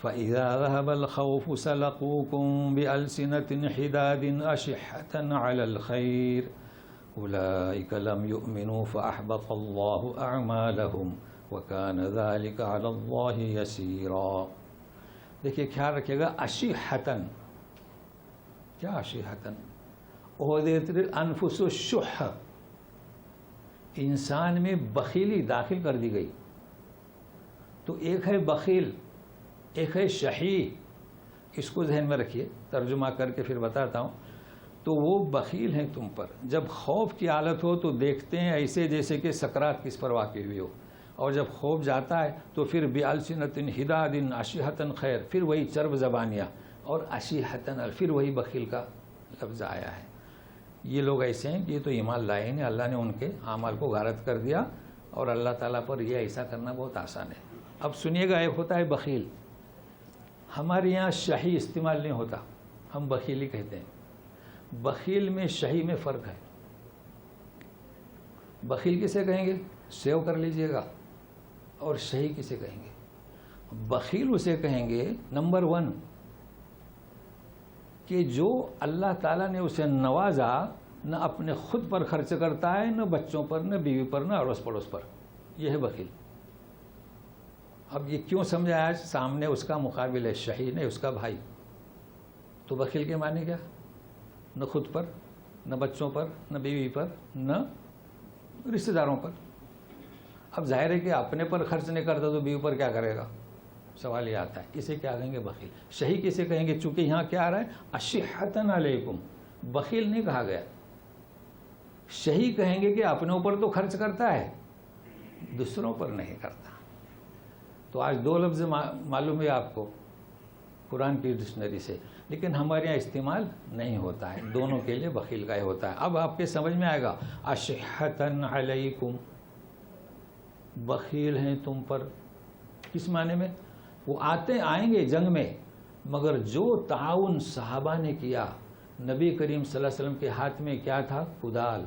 فإذا ذهب الخوف سلقوكم بألسنة حداد أشحة على الخير أولئك لم يؤمنوا فأحبط الله أعمالهم وكان ذلك على الله يسيرا. دیکھیے خیال رکھیے گا, اشحتن, کیا اشحتن؟ احدث الانفس الشح, انسان میں بخیلی داخل کر دی گئی. تو ایک ہے بخیل, ایک ہے شحیح. اس کو ذہن میں رکھیے, ترجمہ کر کے پھر بتاتا ہوں. تو وہ بخیل ہیں تم پر, جب خوف کی حالت ہو تو دیکھتے ہیں ایسے جیسے کہ سکرات کس پر واقع ہوئی ہو, اور جب خوف جاتا ہے تو پھر بِأَلْسِنَةٍ حِدَادٍ اشحتن خیر, پھر وہی چرب زبانیاں, اور اشحتن, پھر وہی بخیل کا لفظ آیا ہے. یہ لوگ ایسے ہیں کہ یہ تو ایمان لائے نہیں, اللہ نے ان کے اعمال کو غارت کر دیا, اور اللہ تعالیٰ پر یہ ایسا کرنا بہت آسان ہے. اب سنیے گا, ایک ہوتا ہے بخیل. ہمارے یہاں شہی استعمال نہیں ہوتا, ہم بخیلی کہتے ہیں. بخیل میں شہی میں فرق ہے. بخیل کسے کہیں گے؟ سیو کر لیجئے گا. اور شہی کسے کہیں گے؟ بخیل اسے کہیں گے نمبر 1 کہ جو اللہ تعالیٰ نے اسے نوازا, نہ اپنے خود پر خرچ کرتا ہے, نہ بچوں پر, نہ بیوی پر, نہ اڑوس پڑوس پر. یہ ہے بخیل. اب یہ کیوں سمجھایا؟ سامنے اس کا مقابل ہے شہی, نہیں اس کا بھائی. تو بخیل کے معنی کیا؟ نہ خود پر, نہ بچوں پر, نہ بیوی پر, نہ رشتہ داروں پر. اب ظاہر ہے کہ اپنے پر خرچ نہیں کرتا تو بیوی پر کیا کرے گا؟ سوال یہ آتا ہے. اسے کیا کہیں گے؟ بخیل. شہی کسے کہیں گے؟ چونکہ یہاں کیا آ رہا ہے, اشحتن علیکم. بخیل نہیں کہا گیا. شہی کہیں گے کہ اپنے اوپر تو خرچ کرتا ہے, دوسروں پر نہیں کرتا. تو آج 2 لفظ معلوم ہے آپ کو قرآن کی ڈکشنری سے, لیکن ہمارے یہاں استعمال نہیں ہوتا ہے. دونوں کے لیے بخیل کا ہی ہوتا ہے. اب آپ کے سمجھ میں آئے گا, اشحتن علیکم, بخیل ہیں تم پر. کس معنی میں؟ وہ آئیں گے جنگ میں, مگر جو تعاون صحابہ نے کیا, نبی کریم صلی اللہ علیہ وسلم کے ہاتھ میں کیا تھا؟ کدال.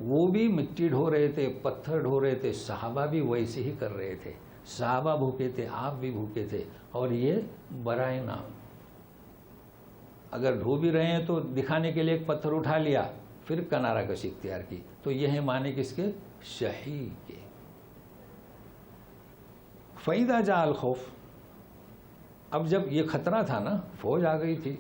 وہ بھی مٹی ڈھو رہے تھے, پتھر ڈھو رہے تھے, صحابہ بھی ویسے ہی کر رہے تھے. صحابہ بھوکے تھے, آپ بھی بھوکے تھے, اور یہ برائے نام. اگر ڈھو بھی رہے ہیں تو دکھانے کے لیے ایک پتھر اٹھا لیا, پھر کنارہ کشی اختیار کی. تو یہ ہے معنی کس کے؟ شہی کے. فَإِذَا جَاءَ الْخَوْفُ, اب جب یہ خطرہ تھا نا, فوج آ گئی تھی,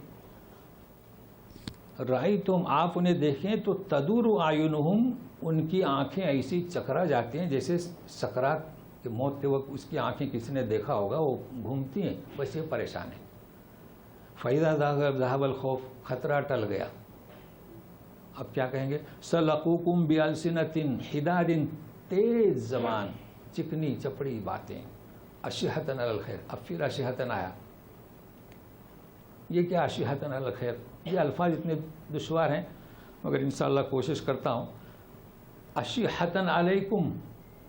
رأیتم, آپ انہیں دیکھیں تو تدور اعینہم, ان کی آنکھیں ایسی چکرا جاتی ہیں جیسے سکرات کہ موت کے وقت اس کی آنکھیں کسی نے دیکھا ہوگا, وہ گھومتی ہیں, بس یہ پریشان ہے. فَإِذَا ذَهَبَ الْخَوْفُ, خطرہ ٹل گیا. اب کیا کہیں گے؟ سَلَقُوكُمْ بِأَلْسِنَةٍ حِدَادٍ, تیز زبان, چکنی چپڑی باتیں. اشحتن علی الخیر, اب پھر اشحتن آیا. یہ کیا اشحتن علی الخیر؟ یہ الفاظ اتنے دشوار ہیں, مگر انشاءاللہ کوشش کرتا ہوں. اشحتن علیکم,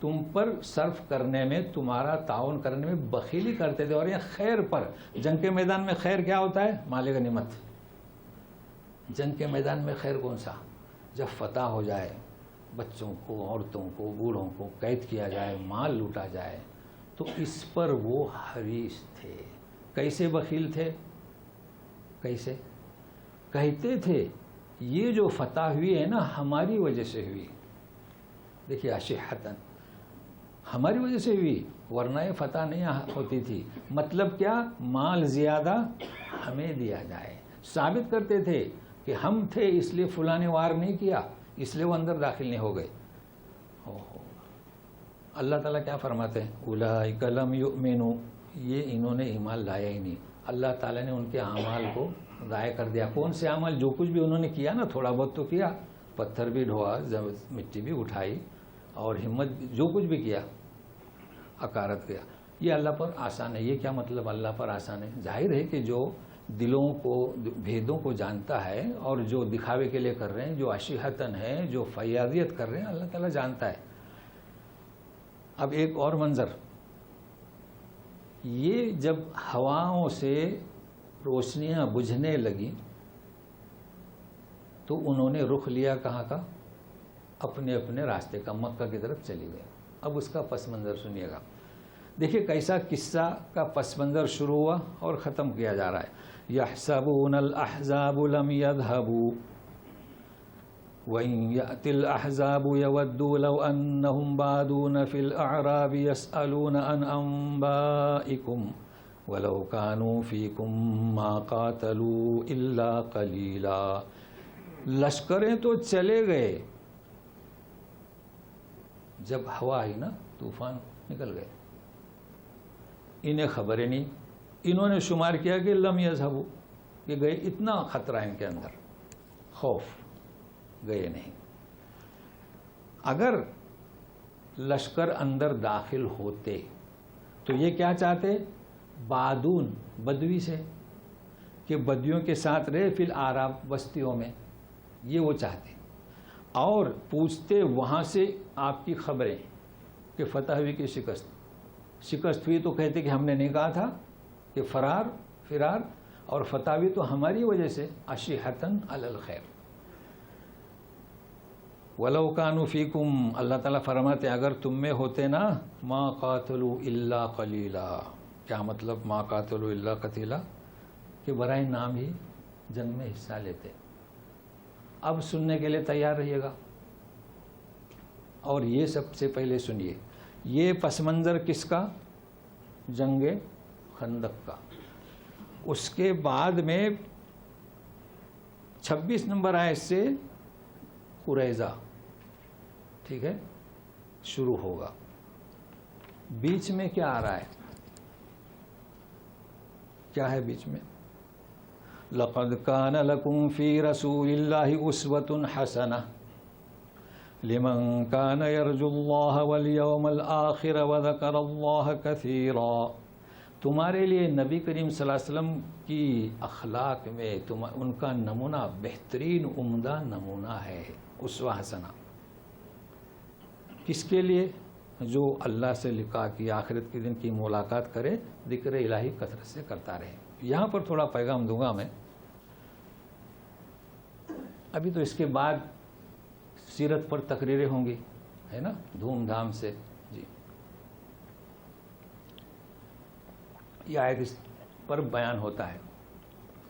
تم پر صرف کرنے میں, تمہارا تعاون کرنے میں بخیلی کرتے تھے. اور یہ خیر پر, جنگ کے میدان میں خیر کیا ہوتا ہے؟ مال غنیمت. جنگ کے میدان میں خیر کون سا؟ جب فتح ہو جائے, بچوں کو, عورتوں کو, بوڑھوں کو قید کیا جائے, مال لوٹا جائے, تو اس پر وہ حریص تھے. کیسے بخیل تھے؟ کیسے؟ کہتے تھے یہ جو فتح ہوئی ہے نا, ہماری وجہ سے ہوئی. دیکھیے اشحتن, ہماری وجہ سے ہوئی, ورنہ یہ فتح نہیں ہوتی تھی. مطلب کیا؟ مال زیادہ ہمیں دیا جائے. ثابت کرتے تھے کہ ہم تھے اس لیے فلاں نے وار نہیں کیا, اس لیے وہ اندر داخل نہیں ہو گئے. اللہ تعالیٰ کیا فرماتے ہیں؟ اولئک لم یؤمنوا, یہ انہوں نے ایمان لایا ہی نہیں. اللہ تعالیٰ نے ان کے اعمال کو ضائع کر دیا. کون سے اعمال؟ جو کچھ بھی انہوں نے کیا نا, تھوڑا بہت تو کیا, پتھر بھی ڈھویا, مٹی بھی اٹھائی, اور ہمت جو کچھ بھی کیا اکارت کیا، یہ اللہ پر آسان ہے۔ یہ کیا مطلب اللہ پر آسان ہے؟ ظاہر ہے کہ جو دلوں کو بھیدوں کو جانتا ہے اور جو دکھاوے کے لیے کر رہے ہیں، جو اشیحتن ہے، جو فیاضیت کر رہے ہیں، اللہ تعالیٰ جانتا ہے۔ اب ایک اور منظر، یہ جب ہواؤں سے روشنیاں بجھنے لگیں تو انہوں نے رخ لیا کہاں کا؟ اپنے اپنے راستے کا، مکہ کی طرف چلی گئے۔ اب اس کا پس منظر سنیے گا، دیکھیے کیسا قصہ کا پس منظر شروع ہوا اور ختم کیا جا رہا ہے۔ يَحْسَبُونَ الْأَحْزَابُ لَمْ يَذْهَبُوا وَإِنْ يَأْتِ الْأَحْزَابُ يَوَدُّوا لَوْ أَنَّهُمْ بَادُونَ فِي الْأَعْرَابِ يَسْأَلُونَ عَنْ أَنْبَائِكُمْ وَلَوْ كَانُوا فِيكُمْ مَا قَاتَلُوا إِلَّا قَلِيلًا۔ لشکریں تو چلے گئے، جب ہوا آئی نا، طوفان نکل گئے، انہیں خبریں نہیں، انہوں نے شمار کیا کہ لم یذہبوا، کہ گئے، اتنا خطرہ ان کے اندر، خوف، گئے نہیں۔ اگر لشکر اندر داخل ہوتے تو یہ کیا چاہتے؟ بادون، بدوی سے، کہ بدویوں کے ساتھ رہے فی الاعراب، بستیوں میں، یہ وہ چاہتے، اور پوچھتے وہاں سے آپ کی خبریں کہ فتح ہوئی کہ شکست ہوئی، تو کہتے کہ ہم نے نہیں کہا تھا کہ فرار اور فتح ہوئی تو ہماری وجہ سے، اشیحتن علی الخیر۔ وَلَوْ كَانُوا فِيكُمْ، اللہ تعالیٰ فرماتے اگر تم میں ہوتے نا، مَا قَاتَلُوا إِلَّا قَلِيلًا۔ کیا مطلب مَا قَاتَلُوا إِلَّا قَتِيلًا؟ کہ برائے نام ہی جنگ میں حصہ لیتے۔ اب سننے کے لیے تیار رہیے گا، اور یہ سب سے پہلے سنیے، یہ پس منظر کس کا؟ جنگ خندق کا۔ اس کے بعد میں 26 نمبر آیت سے قریظہ، ٹھیک ہے، شروع ہوگا۔ بیچ میں کیا آ رہا ہے؟ کیا ہے بیچ میں؟ لَقَدْ كَانَ لَكُمْ فِي رَسُولِ اللَّهِ أُسْوَةٌ حَسَنَةٌ لِمَنْ كَانَ يَرْجُو اللَّهَ وَالْيَوْمَ الْآخِرَ وَذَكَرَ اللَّهَ كَثِيرًا۔ تمہارے لیے نبی کریم صلی اللہ علیہ وسلم کی اخلاق میں ان کا نمونہ بہترین عمدہ نمونہ ہے، اسوہ حسنہ۔ کس کے لیے؟ جو اللہ سے لقاء کی، آخرت کے دن کی ملاقات کرے، ذکر الہی کثرت سے کرتا رہے۔ یہاں پر تھوڑا پیغام دوں گا میں، ابھی تو اس کے بعد سیرت پر تقریریں ہوں گی، ہے نا، دھوم دھام سے۔ جی، یہ آیت اس پر بیان ہوتا ہے،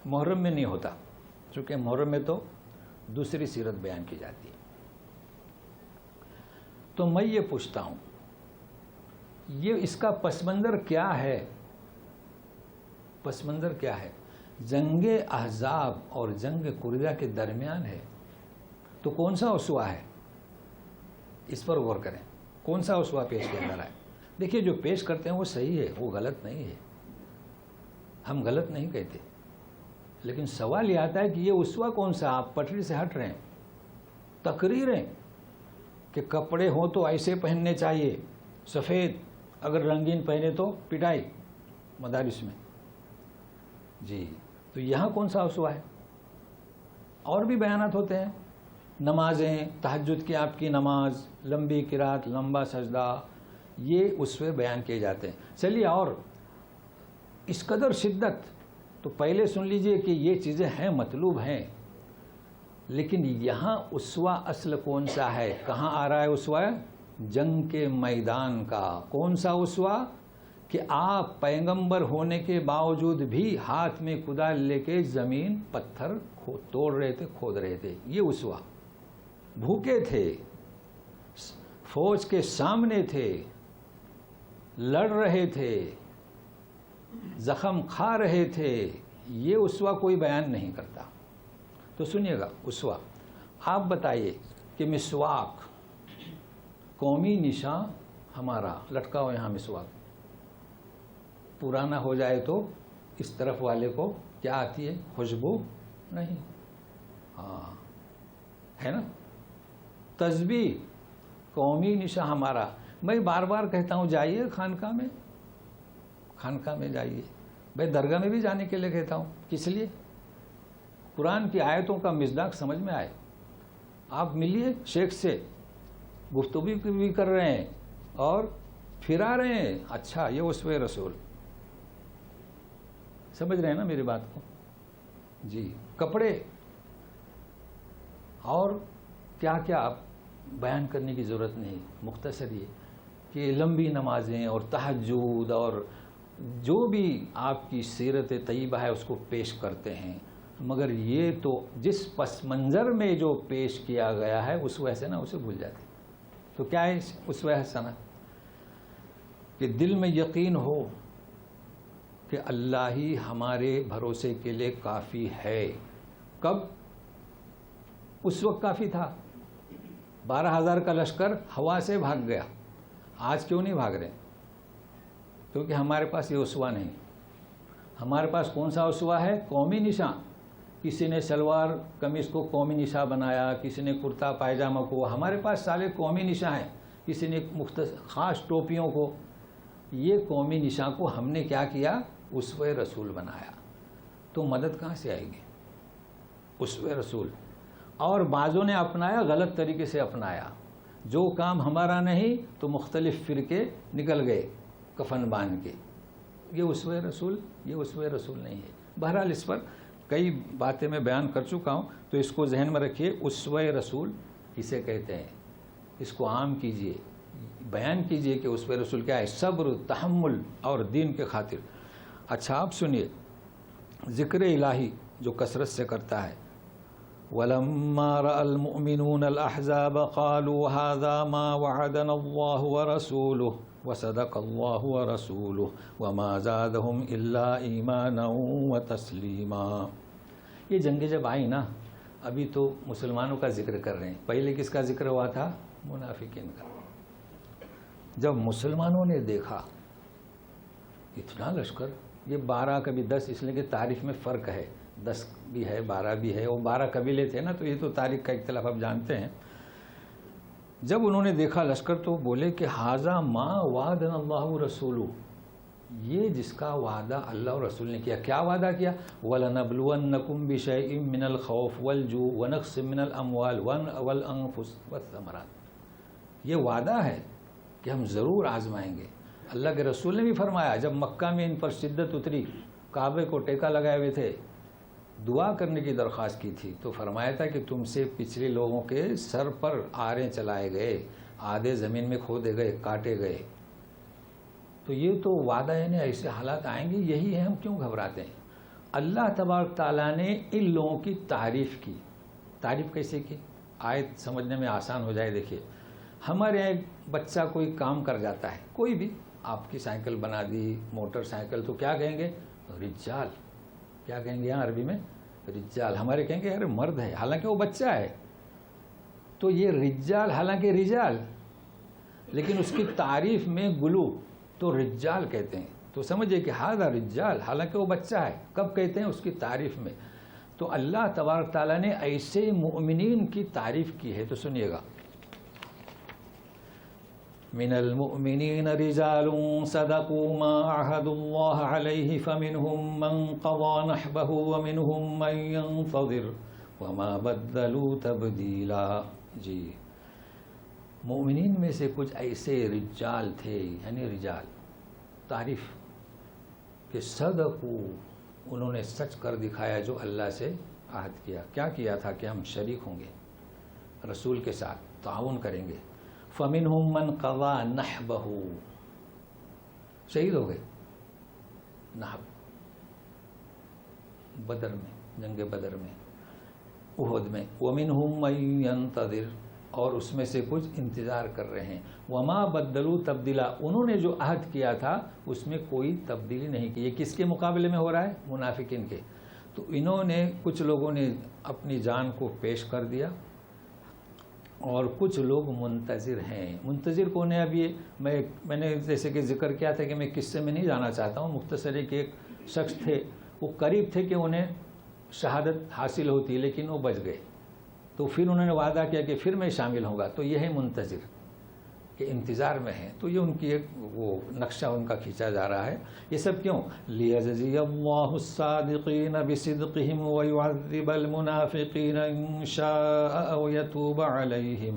محرم میں نہیں ہوتا، چونکہ محرم میں تو دوسری سیرت بیان کی جاتی ہے۔ تو میں یہ پوچھتا ہوں، یہ اس کا پس منظر کیا ہے؟ پس منظر کیا ہے؟ جنگ احزاب اور جنگ قریظہ کے درمیان ہے، تو کون سا اسوہ ہے؟ اس پر غور کریں، کون سا اسوہ پیش کیا جا رہا ہے؟ دیکھیے جو پیش کرتے ہیں وہ صحیح ہے، وہ غلط نہیں ہے، ہم غلط نہیں کہتے، لیکن سوال یہ آتا ہے کہ یہ اسوہ کون سا؟ آپ پٹری سے ہٹ رہے ہیں، تقریریں کہ کپڑے ہوں تو ایسے پہننے چاہیے، سفید، اگر رنگین پہنے تو پٹائی مدارس میں۔ جی، تو یہاں کون سا اسوہ ہے؟ اور بھی بیانات ہوتے ہیں، نمازیں، تہجد کی آپ کی نماز، لمبی قرات، لمبا سجدہ، یہ اسوے بیان کیے جاتے ہیں۔ چلیے، اور اس قدر شدت تو پہلے سن لیجئے کہ یہ چیزیں ہیں، مطلوب ہیں، لیکن یہاں اسوہ اصل کون سا ہے؟ کہاں آ رہا ہے اسوہ؟ جنگ کے میدان کا۔ کون سا اسوہ؟ کہ آپ پیغمبر ہونے کے باوجود بھی ہاتھ میں کدال لے کے زمین پتھر توڑ رہے تھے، کھود رہے تھے، یہ اسوہ۔ بھوکے تھے، فوج کے سامنے تھے، لڑ رہے تھے، زخم کھا رہے تھے، یہ اسوہ کوئی بیان نہیں کرتا۔ تو سنیے گا اسوہ، آپ بتائیے کہ مسواک، قومی نشان ہمارا لٹکا ہو یہاں مسواک، پرانا ہو جائے تو اس طرف والے کو کیا آتی ہے؟ خوشبو نہیں، ہاں، ہے نا۔ تسبیح، قومی نشاں ہمارا. میں بار بار کہتا ہوں جائیے خانقاہ میں جائیے. میں درگاہ میں بھی جانے کے لیے کہتا ہوں. کس لیے؟ قرآن کی آیتوں کا مصداق سمجھ میں آئے. آپ ملیے شیخ سے، گفتگو بھی کر رہے ہیں اور پھرا رہے ہیں. اچھا، یہ اسوہ رسول. سمجھ رہے ہیں نا میری بات کو؟ جی. کپڑے اور کیا کیا آپ بیان کرنے کی ضرورت نہیں. مختصر یہ کہ لمبی نمازیں اور تہجد اور جو بھی آپ کی سیرت طیبہ ہے اس کو پیش کرتے ہیں، مگر یہ تو جس پس منظر میں جو پیش کیا گیا ہے اس وجہ سے نا اسے بھول جاتے. تو کیا ہے اس وجہ سے نا کہ دل میں یقین ہو کہ اللہ ہی ہمارے بھروسے کے لیے کافی ہے. کب؟ اس وقت کافی تھا. 12,000 کا لشکر ہوا سے بھاگ گیا. آج کیوں نہیں بھاگ رہے؟ کیونکہ ہمارے پاس یہ اسوہ نہیں. ہمارے پاس کون سا اسوہ ہے؟ قومی نشاں. کسی نے شلوار قمیص کو قومی نشاں بنایا، کسی نے کرتا پائجامہ کو. ہمارے پاس سارے قومی نشاں ہیں. کسی نے خاص ٹوپیوں کو. یہ قومی نشاں کو ہم نے کیا کیا؟ اسوہ رسول بنایا. تو مدد کہاں سے آئے گی؟ اسوہ رسول. اور بعضوں نے اپنایا، غلط طریقے سے اپنایا. جو کام ہمارا نہیں تو مختلف فرقے نکل گئے کفن باندھ کے. یہ اسوہ رسول نہیں ہے. بہرحال اس پر کئی باتیں میں بیان کر چکا ہوں، تو اس کو ذہن میں رکھیے. اسوہ رسول کسے کہتے ہیں؟ اس کو عام کیجئے، بیان کیجئے کہ اسوہ رسول کیا ہے. صبر، تحمل اور دین کے خاطر. اچھا آپ سنیے، ذکر الہی جو کثرت سے کرتا ہے. وَلَمَّا رَأَى الْمُؤْمِنُونَ الْأَحْزَابَ قَالُوا هَذَا مَا وَعَدَنَا اللَّهُ وَرَسُولُهُ وَصَدَقَ اللَّهُ وَرَسُولُهُ وَمَا زَادَهُمْ إِلَّا إِيمَانًا وَتَسْلِيمًا. یہ جنگ جب آئی نا، ابھی تو مسلمانوں کا ذکر کر رہے ہیں. پہلے کس کا ذکر ہوا تھا؟ منافقین کا. جب مسلمانوں نے دیکھا اتنا لشکر، یہ 12 کبھی 10، اس لیے کہ تاریخ میں فرق ہے. 10 بھی ہے، 12 بھی ہے. وہ 12 قبیلے تھے نا، تو یہ تو تاریخ کا اختلاف آپ جانتے ہیں. جب انہوں نے دیکھا لشکر تو بولے کہ ھذا ما وعدنا اللہ ورسولہ. یہ جس کا وعدہ اللہ اور رسول نے کیا. کیا وعدہ کیا؟ وَلَنَبْلُوَنَّكُمْ بِشَيْءٍ مِّنَ الْخَوْفِ وَالْجُوعِ وَنَقْصٍ مِّنَ الْأَمْوَالِ وَالْأَنفُسِ وَالثَّمَرَاتِ. یہ وعدہ ہے کہ ہم ضرور آزمائیں گے. اللہ کے رسول نے بھی فرمایا، جب مکہ میں ان پر شدت اتری، کعبے کو ٹیکا لگائے ہوئے تھے، دعا کرنے کی درخواست کی تھی، تو فرمایا تھا کہ تم سے پچھلے لوگوں کے سر پر آریں چلائے گئے، آدھے زمین میں کھودے گئے، کاٹے گئے. تو یہ تو وعدہ ہے نا، ایسے حالات آئیں گے. یہی ہے، ہم کیوں گھبراتے ہیں؟ اللہ تبارک تعالیٰ نے ان لوگوں کی تعریف کی. تعریف کیسے کی؟ آیت سمجھنے میں آسان ہو جائے. دیکھیے، ہمارے یہاں ایک بچہ کوئی کام کر جاتا ہے، کوئی بھی، آپ کی سائیکل بنا دی، موٹر سائیکل، تو کیا کہیں گے؟ رجال. کیا کہیں گے یہاں عربی میں؟ رجال. ہمارے کہیں گے ارے مرد ہے، حالانکہ وہ بچہ ہے. تو یہ رجال حالانکہ رجال، لیکن اس کی تعریف میں گلو، تو رجال کہتے ہیں. تو سمجھے کہ ھذا رجال، حالانکہ وہ بچہ ہے. کب کہتے ہیں؟ اس کی تعریف میں. تو اللہ تبارک تعالیٰ نے ایسے مؤمنین کی تعریف کی ہے. تو سنیے گا، من المؤمنین رجال صدقوا ما عاهدوا الله علیہ فمنهم من قضى نحبه ومنهم من ينتظر وما بدلوا تبدیلا. جی، مومنین میں سے کچھ ایسے رجال تھے، یعنی رجال، تعریف کہ صدقوا، انہوں نے سچ کر دکھایا جو اللہ سے عہد کیا. کیا کیا تھا؟ کہ ہم شریک ہوں گے، رسول کے ساتھ تعاون کریں گے. فَمِنْهُمْ مَنْ قَضَى نَحْبَهُ، شہید ہو گئے. نحب بدر میں، جنگ بدر میں، احد میں. وَمِنْهُمْ مَنْ يَنْتَظِرُ، اور اس میں سے کچھ انتظار کر رہے ہیں. وَمَا بَدَّلُوا تَبْدِيلًا، انہوں نے جو عہد کیا تھا اس میں کوئی تبدیلی نہیں کی. یہ کس کے مقابلے میں ہو رہا ہے؟ منافقین کے. تو انہوں نے، کچھ لوگوں نے اپنی جان کو پیش کر دیا اور کچھ لوگ منتظر ہیں. منتظر کون ہے؟ اب یہ میں نے جیسے کہ ذکر کیا تھا کہ میں قصے میں نہیں جانا چاہتا ہوں. مختصر ہے کہ ایک شخص تھے، وہ قریب تھے کہ انہیں شہادت حاصل ہوتی، لیکن وہ بچ گئے. تو پھر انہوں نے وعدہ کیا کہ پھر میں شامل ہوں گا. تو یہ ہے منتظر. کہ انتظار میں ہیں، تو یہ ان کی ایک وہ نقشہ ان کا کھینچا جا رہا ہے. یہ سب کیوں؟ لِيَجْزِيَ اللَّهُ الصَّادِقِينَ بِصِدْقِهِمْ وَيُعَذِّبَ الْمُنَافِقِينَ إِن شَاءَ أَوْ يَتُوبَ عَلَيْهِمْ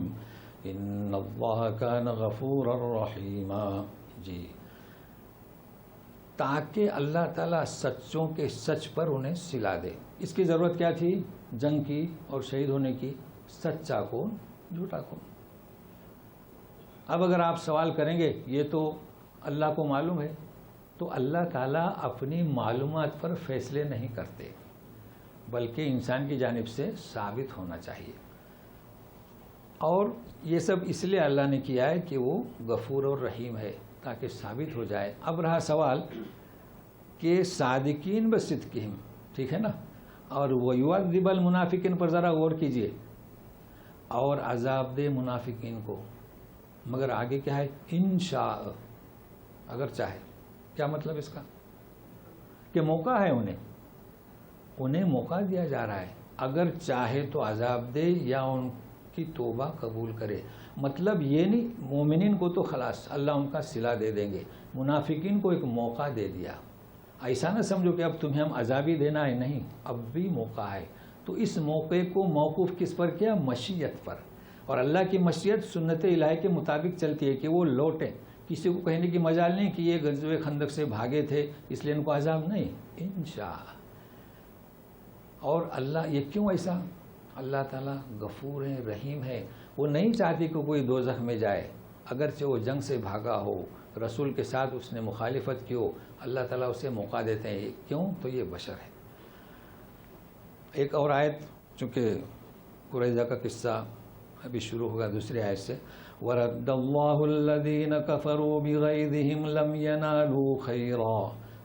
إِنَّ اللَّهَ كَانَ غَفُورًا رَحِيمًا. جی، تاکہ اللہ تعالیٰ سچوں کے سچ پر انہیں صلا دے. اس کی ضرورت کیا تھی؟ جنگ کی اور شہید ہونے کی. سچا کون، جھوٹا کون؟ اب اگر آپ سوال کریں گے یہ تو اللہ کو معلوم ہے، تو اللہ تعالیٰ اپنی معلومات پر فیصلے نہیں کرتے، بلکہ انسان کی جانب سے ثابت ہونا چاہیے. اور یہ سب اس لیے اللہ نے کیا ہے کہ وہ غفور اور رحیم ہے، تاکہ ثابت ہو جائے. اب رہا سوال کہ صادقین بصدقہم، ٹھیک ہے نا، اور وَيُعَذِّبَ الْمُنَافِقِينَ پر ذرا غور کیجئے، اور عذاب دے منافقین کو. مگر آگے کیا ہے؟ انشاء، اگر چاہے. کیا مطلب اس کا؟ کہ موقع ہے، انہیں موقع دیا جا رہا ہے. اگر چاہے تو عذاب دے یا ان کی توبہ قبول کرے. مطلب یہ نہیں مومنین کو تو خلاص اللہ ان کا صلہ دے دیں گے، منافقین کو ایک موقع دے دیا. ایسا نہ سمجھو کہ اب تمہیں ہم عذابی دینا ہے، نہیں، اب بھی موقع ہے. تو اس موقع کو موقوف کس پر کیا؟ مشیت پر. اور اللہ کی مشیت سنت الہی کے مطابق چلتی ہے کہ وہ لوٹیں. کسی کو کہنے کی مجال نہیں کہ یہ غزوہ خندق سے بھاگے تھے اس لیے ان کو عذاب نہیں، انشاء. اور اللہ یہ کیوں ایسا؟ اللہ تعالیٰ غفور ہے، رحیم ہے. وہ نہیں چاہتی کہ کوئی دوزخ میں جائے، اگرچہ وہ جنگ سے بھاگا ہو، رسول کے ساتھ اس نے مخالفت کی ہو، اللہ تعالیٰ اسے موقع دیتے ہیں. کیوں؟ تو یہ بشر ہے. ایک اور آیت، چونکہ قریظہ کا قصہ ابھی شروع ہوگا دوسری آیت سے، وَرَدَّ اللَّهُ الَّذِينَ كَفَرُوا بِغَيْظِهِمْ لَمْ يَنَالُوا خَيْرًا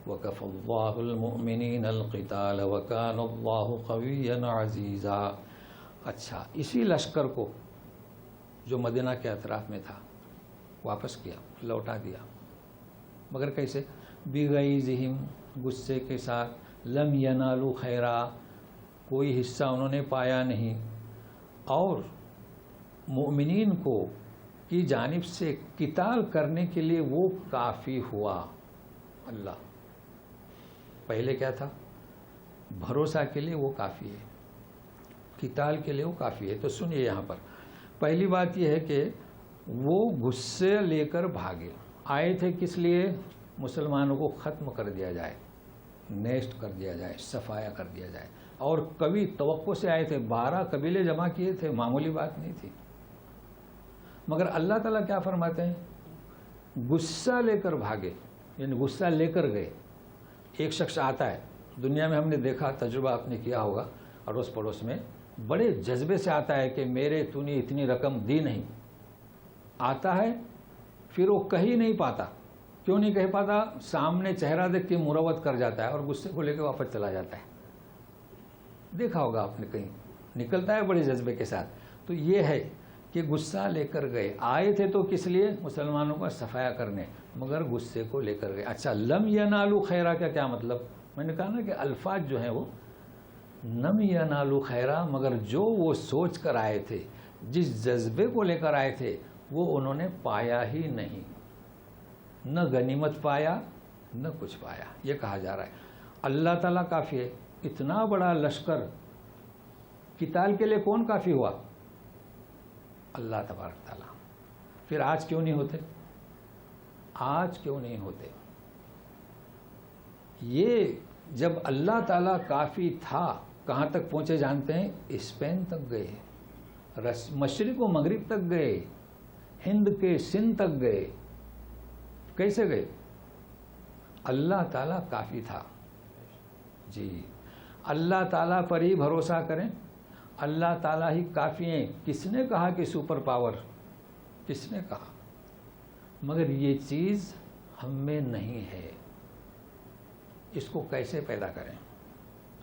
وَكَفَى اللَّهُ الْمُؤْمِنِينَ الْقِتَالَ وَكَانَ اللَّهُ قَوِيًّا عَزِيزًا. اچھا، اسی لشکر کو جو مدینہ کے اطراف میں تھا واپس کیا، لوٹا دیا. مگر کیسے؟ بِغَيْظِهِمْ، غصے کے ساتھ، لَمْ يَنَالُوا خَيْرًا، کوئی حصہ انہوں نے پایا نہیں، اور مومنین کو کی جانب سے قتال کرنے کے لیے وہ کافی ہوا. اللہ پہلے کیا تھا؟ بھروسہ کے لیے وہ کافی ہے، قتال کے لیے وہ کافی ہے. تو سنیے یہاں پر پہلی بات یہ ہے کہ وہ غصے لے کر بھاگے. آئے تھے کس لیے؟ مسلمانوں کو ختم کر دیا جائے، نیسٹ کر دیا جائے، صفایا کر دیا جائے. اور کبھی توقع سے آئے تھے، 12 قبیلے جمع کیے تھے، معمولی بات نہیں تھی. مگر اللہ تعالیٰ کیا فرماتے ہیں؟ غصہ لے کر بھاگے، یعنی غصہ لے کر گئے. ایک شخص آتا ہے، دنیا میں ہم نے دیکھا، تجربہ آپ نے کیا ہوگا، اڑوس پڑوس میں بڑے جذبے سے آتا ہے کہ میرے تو نے اتنی رقم دی نہیں. آتا ہے، پھر وہ کہی نہیں پاتا. کیوں نہیں کہہ پاتا؟ سامنے چہرہ دیکھ کے مروت کر جاتا ہے اور غصے کو لے کے واپس چلا جاتا ہے. دیکھا ہوگا آپ نے، کہیں نکلتا ہے بڑے جذبے کے ساتھ. تو یہ ہے کہ غصہ لے کر گئے. آئے تھے تو کس لیے؟ مسلمانوں کا صفایا کرنے، مگر غصے کو لے کر گئے. اچھا، لم ینالوا خیرا کا کیا مطلب؟ میں نے کہا نا کہ الفاظ جو ہیں وہ لم ینالوا خیرا، مگر جو وہ سوچ کر آئے تھے، جس جذبے کو لے کر آئے تھے، وہ انہوں نے پایا ہی نہیں. نہ غنیمت پایا، نہ کچھ پایا. یہ کہا جا رہا ہے اللہ تعالیٰ کافی ہے. اتنا بڑا لشکر قتال کے لیے کون کافی ہوا؟ اللہ تبارک تعالیٰ. پھر آج کیوں نہیں ہوتے؟ آج کیوں نہیں ہوتے؟ یہ جب اللہ تعالیٰ کافی تھا، کہاں تک پہنچے جانتے ہیں؟ اسپین تک گئے، مشرق و مغرب تک گئے، ہند کے سندھ تک گئے. کیسے گئے؟ اللہ تعالیٰ کافی تھا. جی، اللہ تعالیٰ پر ہی بھروسہ کریں، اللہ تعالیٰ ہی کافی ہیں. کس نے کہا کہ سپر پاور؟ کس نے کہا؟ مگر یہ چیز ہم میں نہیں ہے. اس کو کیسے پیدا کریں؟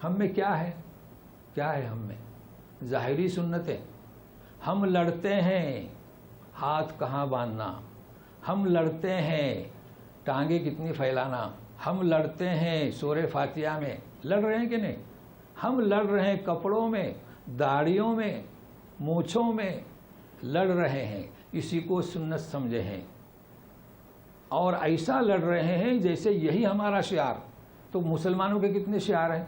ہم میں کیا ہے؟ کیا ہے ہم میں؟ ظاہری سنتیں. ہم لڑتے ہیں، ہاتھ کہاں باندھنا. ہم لڑتے ہیں، ٹانگیں کتنی پھیلانا. ہم لڑتے ہیں سورہ فاتحہ میں. لڑ رہے ہیں کہ نہیں؟ ہم لڑ رہے ہیں کپڑوں میں، داڑھیوں میں، مونچھوں میں لڑ رہے ہیں. اسی کو سنت سمجھے ہیں اور ایسا لڑ رہے ہیں جیسے یہی ہمارا شعار. تو مسلمانوں کے کتنے شعار ہیں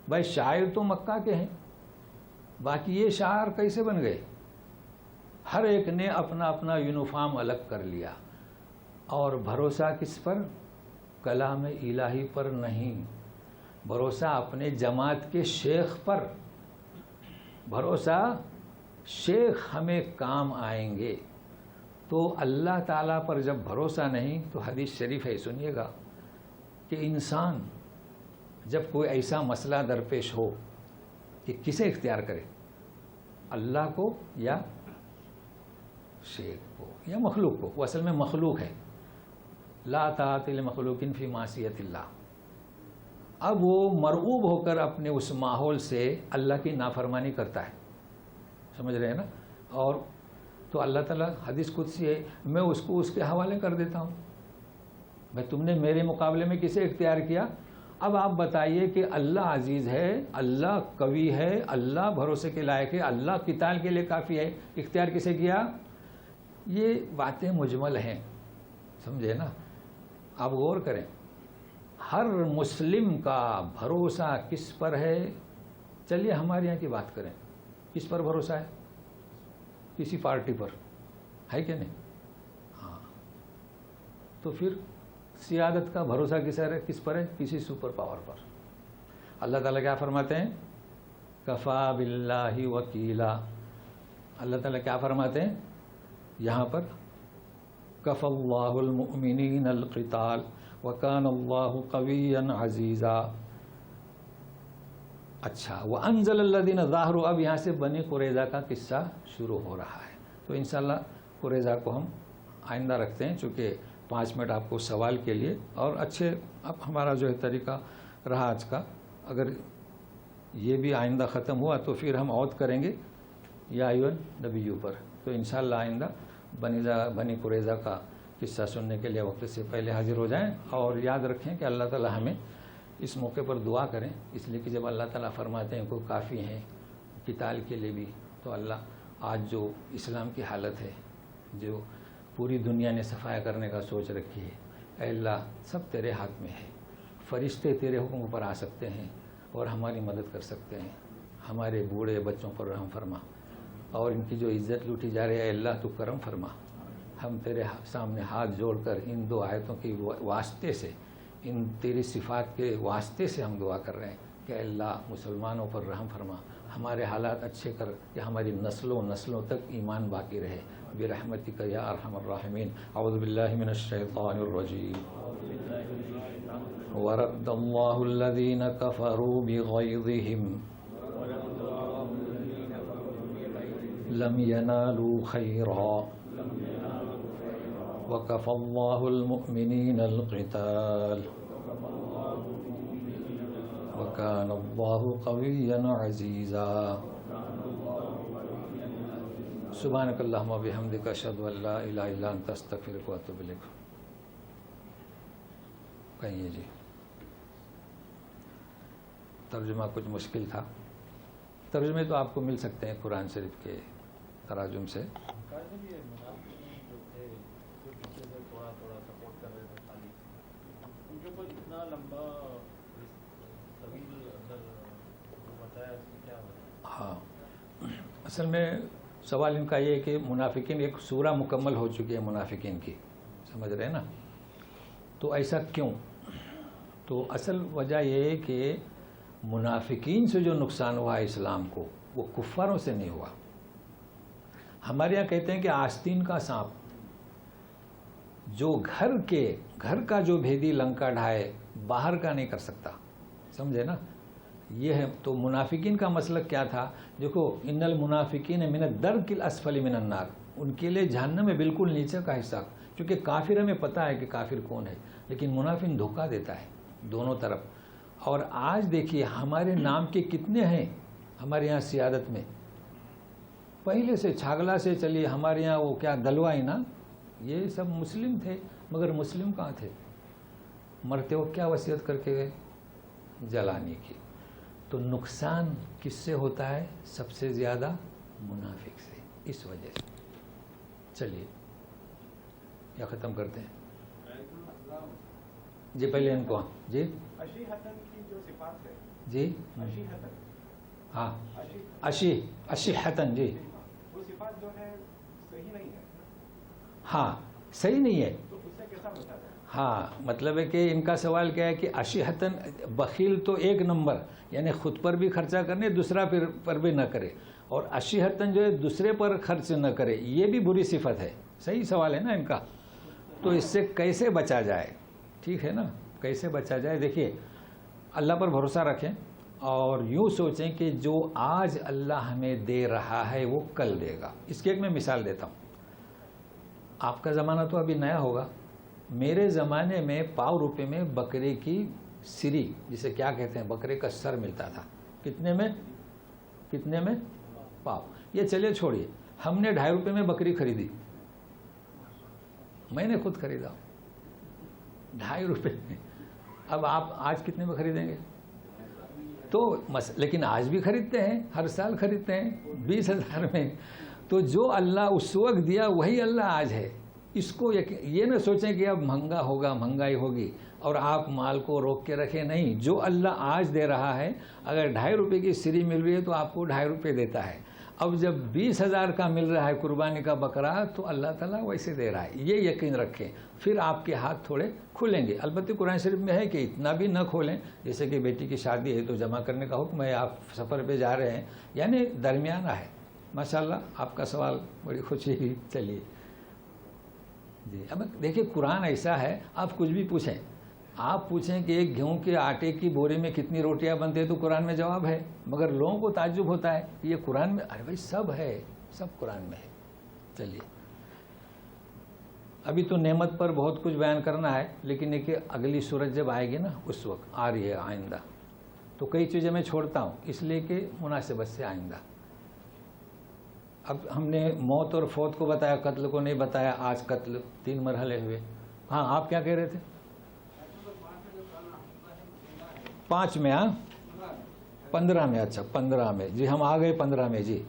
بھائی؟ شاعر تو مکہ کے ہیں، باقی یہ شعار کیسے بن گئے؟ ہر ایک نے اپنا اپنا یونیفارم الگ کر لیا. اور بھروسہ کس پر؟ کلام الہی پر نہیں، بھروسہ اپنے جماعت کے شیخ پر. بھروسہ شیخ ہمیں کام آئیں گے. تو اللہ تعالیٰ پر جب بھروسہ نہیں تو حدیث شریف ہے، سنیے گا، کہ انسان جب کوئی ایسا مسئلہ درپیش ہو کہ کسے اختیار کرے، اللہ کو یا شیخ کو یا مخلوق کو. وہ اصل میں مخلوق ہے. لا طاعۃ لمخلوق فی معصیۃ اللہ. اب وہ مرعوب ہو کر اپنے اس ماحول سے اللہ کی نافرمانی کرتا ہے. سمجھ رہے ہیں نا؟ اور تو اللہ تعالیٰ حدیث قدسی ہے، میں اس کو اس کے حوالے کر دیتا ہوں. بھائی تم نے میرے مقابلے میں کسے اختیار کیا؟ اب آپ بتائیے کہ اللہ عزیز ہے، اللہ قوی ہے، اللہ بھروسے کے لائق ہے، اللہ قتال کے لیے کافی ہے، اختیار کسے کیا؟ یہ باتیں مجمل ہیں، سمجھے نا؟ آپ غور کریں، ہر مسلم کا بھروسہ کس پر ہے؟ چلیے ہمارے یہاں کی بات کریں، کس پر بھروسہ ہے؟ کسی پارٹی پر ہے کہ نہیں؟ ہاں. تو پھر سیادت کا بھروسہ کس پر ہے؟ کسی سپر پاور پر. اللہ تعالیٰ کیا فرماتے ہیں؟ کفا باللہ وکیلا. اللہ تعالیٰ کیا فرماتے ہیں یہاں پر؟ کف اللہ المؤمنین القتال وکان اللہ قویا عزیزا. اچھا، وانزل الذین ظاہروا. اب یہاں سے بنی قریظہ کا قصہ شروع ہو رہا ہے. تو انشاءاللہ قریظہ کو ہم آئندہ رکھتے ہیں، چونکہ 5 منٹ آپ کو سوال کے لیے. اور اچھے اب ہمارا جو ہے طریقہ رہا آج کا، اگر یہ بھی آئندہ ختم ہوا تو پھر ہم عود کریں گے یا ایون نبیوں پر. تو انشاءاللہ آئندہ بنی قریظہ کا قصہ سننے کے لیے وقت سے پہلے حاضر ہو جائیں. اور یاد رکھیں کہ اللہ تعالیٰ ہمیں اس موقع پر دعا کریں، اس لیے کہ جب اللہ تعالیٰ فرماتے ہیں کوئی کافی ہیں قتال کے لیے بھی، تو اللہ آج جو اسلام کی حالت ہے، جو پوری دنیا نے صفایا کرنے کا سوچ رکھی ہے، اے اللہ سب تیرے ہاتھ میں ہے. فرشتے تیرے حکم پر آ سکتے ہیں اور ہماری مدد کر سکتے ہیں. ہمارے بوڑھے بچوں پر رحم فرما، اور ان کی جو عزت لوٹی جا رہی ہے، اے اللہ تو کرم فرما. ہم تیرے سامنے ہاتھ جوڑ کر ان 2 آیتوں کے واسطے سے، ان تیری صفات کے واسطے سے ہم دعا کر رہے ہیں کہ اے اللہ مسلمانوں پر رحم فرما، ہمارے حالات اچھے کر کہ ہماری نسلوں تک ایمان باقی رہے. برحمتک یا ارحم الراحمین. اعوذ باللہ من الشیطان الرجیم. ورد اللہ الذین کفروا بغیظہم لم ینالوا خیرا وکفى اللہ المؤمنین القتال وکان اللہ قویا عزیزا. سبحانک اللہم وبحمدک اشہد ان لا الہ الا انت استغفرک واتوب الیک. کہیے جی. ترجمہ کچھ مشکل تھا. ترجمے تو آپ کو مل سکتے ہیں قرآن شریف کے تراجم سے. ہاں، اصل میں سوال ان کا یہ ہے کہ منافقین، ایک سورہ مکمل ہو چکی ہے منافقین کی، سمجھ رہے ہیں نا؟ تو ایسا کیوں؟ تو اصل وجہ یہ ہے کہ منافقین سے جو نقصان ہوا اسلام کو، وہ کفاروں سے نہیں ہوا. ہمارے یہاں کہتے ہیں کہ آستین کا سانپ جو گھر کا جو بھیدی لنکا ڈھائے، باہر کا نہیں کر سکتا. سمجھے نا؟ یہ ہے. تو منافقین کا مسلک کیا تھا؟ دیکھو، ان المنافقین من الدرک الاسفل من النار. ان کے لیے جہنم میں بالکل نیچے کا حصہ، کیونکہ کافر ہمیں پتہ ہے کہ کافر کون ہے، لیکن منافق دھوکہ دیتا ہے دونوں طرف. اور آج دیکھیے ہمارے نام کے کتنے ہیں ہمارے یہاں سیادت میں. پہلے سے چھاگلا سے چلیے، ہمارے یہاں وہ کیا دلوائی نا، یہ سب مسلم تھے، مگر مسلم کہاں تھے؟ مرتے وہ کیا وصیت کر کے گئے؟ جلانے کی. تو نقصان کس سے ہوتا ہے سب سے زیادہ؟ منافق سے. اس وجہ سے چلیے یا ختم کرتے ہیں جی، پہلے ان کو جی اشیحتن کی جو صفات ہے جی اشیحتن ہاں اشیحتن جی وہ صفات جو ہے صحیح نہیں ہے، ہاں صحیح نہیں ہے. تو اس سے کیسا بچا جائے؟ ہاں مطلب ہے کہ ان کا سوال کیا ہے کہ اشیحتن بخیل تو ایک نمبر، یعنی خود پر بھی خرچہ کرنے دوسرا پر بھی نہ کرے، اور اشیحتن جو ہے دوسرے پر خرچ نہ کرے، یہ بھی بری صفت ہے. صحیح سوال ہے نا ان کا. تو اس سے کیسے بچا جائے؟ ٹھیک ہے نا، کیسے بچا جائے؟ دیکھیے اللہ پر بھروسہ رکھیں اور یوں سوچیں کہ جو آج اللہ ہمیں دے رہا ہے وہ کل دے گا. اس کی ایک میں مثال دیتا ہوں. آپ کا زمانہ تو ابھی نیا ہوگا، میرے زمانے میں پاؤ روپے میں بکرے کی سری، جسے کیا کہتے ہیں بکرے کا سر ملتا تھا. کتنے میں پاؤ. یہ چلیے چھوڑیے، ہم نے 2.5 روپے میں بکری خریدی، میں نے خود خریدا 2.5 روپے میں. اب آپ آج کتنے میں خریدیں گے؟ تو لیکن آج بھی خریدتے ہیں، ہر سال خریدتے ہیں 20,000 میں. تو جو اللہ اس وقت دیا وہی اللہ آج ہے. اس کو یہ نہ سوچیں کہ اب مہنگا ہوگا، مہنگائی ہوگی اور آپ مال کو روک کے رکھیں. نہیں، جو اللہ آج دے رہا ہے، اگر 2.5 روپے کی سری مل رہی ہے تو آپ کو 2.5 روپے دیتا ہے. اب جب 20,000 کا مل رہا ہے قربانی کا بکرا تو اللہ تعالیٰ ویسے دے رہا ہے. یہ یقین رکھیں، پھر آپ کے ہاتھ تھوڑے کھلیں گے. البتہ قرآن شریف میں ہے کہ اتنا بھی نہ کھولیں، جیسے کہ بیٹی کی شادی ہے تو جمع کرنے کا حکم ہے، آپ سفر پہ جا رہے ہیں، یعنی درمیانہ ہے. ماشاءاللہ آپ کا سوال بڑی خوشی ہوئی. چلیے جی، اب دیکھیے قرآن ایسا ہے، آپ کچھ بھی پوچھیں. آپ پوچھیں کہ ایک گیہوں کے آٹے کی بورے میں کتنی روٹیاں بنتے ہیں تو قرآن میں جواب ہے، مگر لوگوں کو تعجب ہوتا ہے یہ قرآن میں. ارے بھائی سب ہے، سب قرآن میں ہے. چلیے ابھی تو نعمت پر بہت کچھ بیان کرنا ہے، لیکن ایک اگلی صورت جب آئے گی نا، اس وقت آ رہی ہے آئندہ، تو کئی چیزیں میں چھوڑتا ہوں اس لیے کہ مناسبت سے آئندہ. اب ہم نے موت اور فوت کو بتایا، قتل کو نہیں بتایا. آج قتل 3 مرحلے ہوئے. ہاں آپ کیا کہہ رہے تھے؟ 5 میں، ہاں 15 میں. اچھا 15 میں جی، ہم آ گئے 15 میں جی.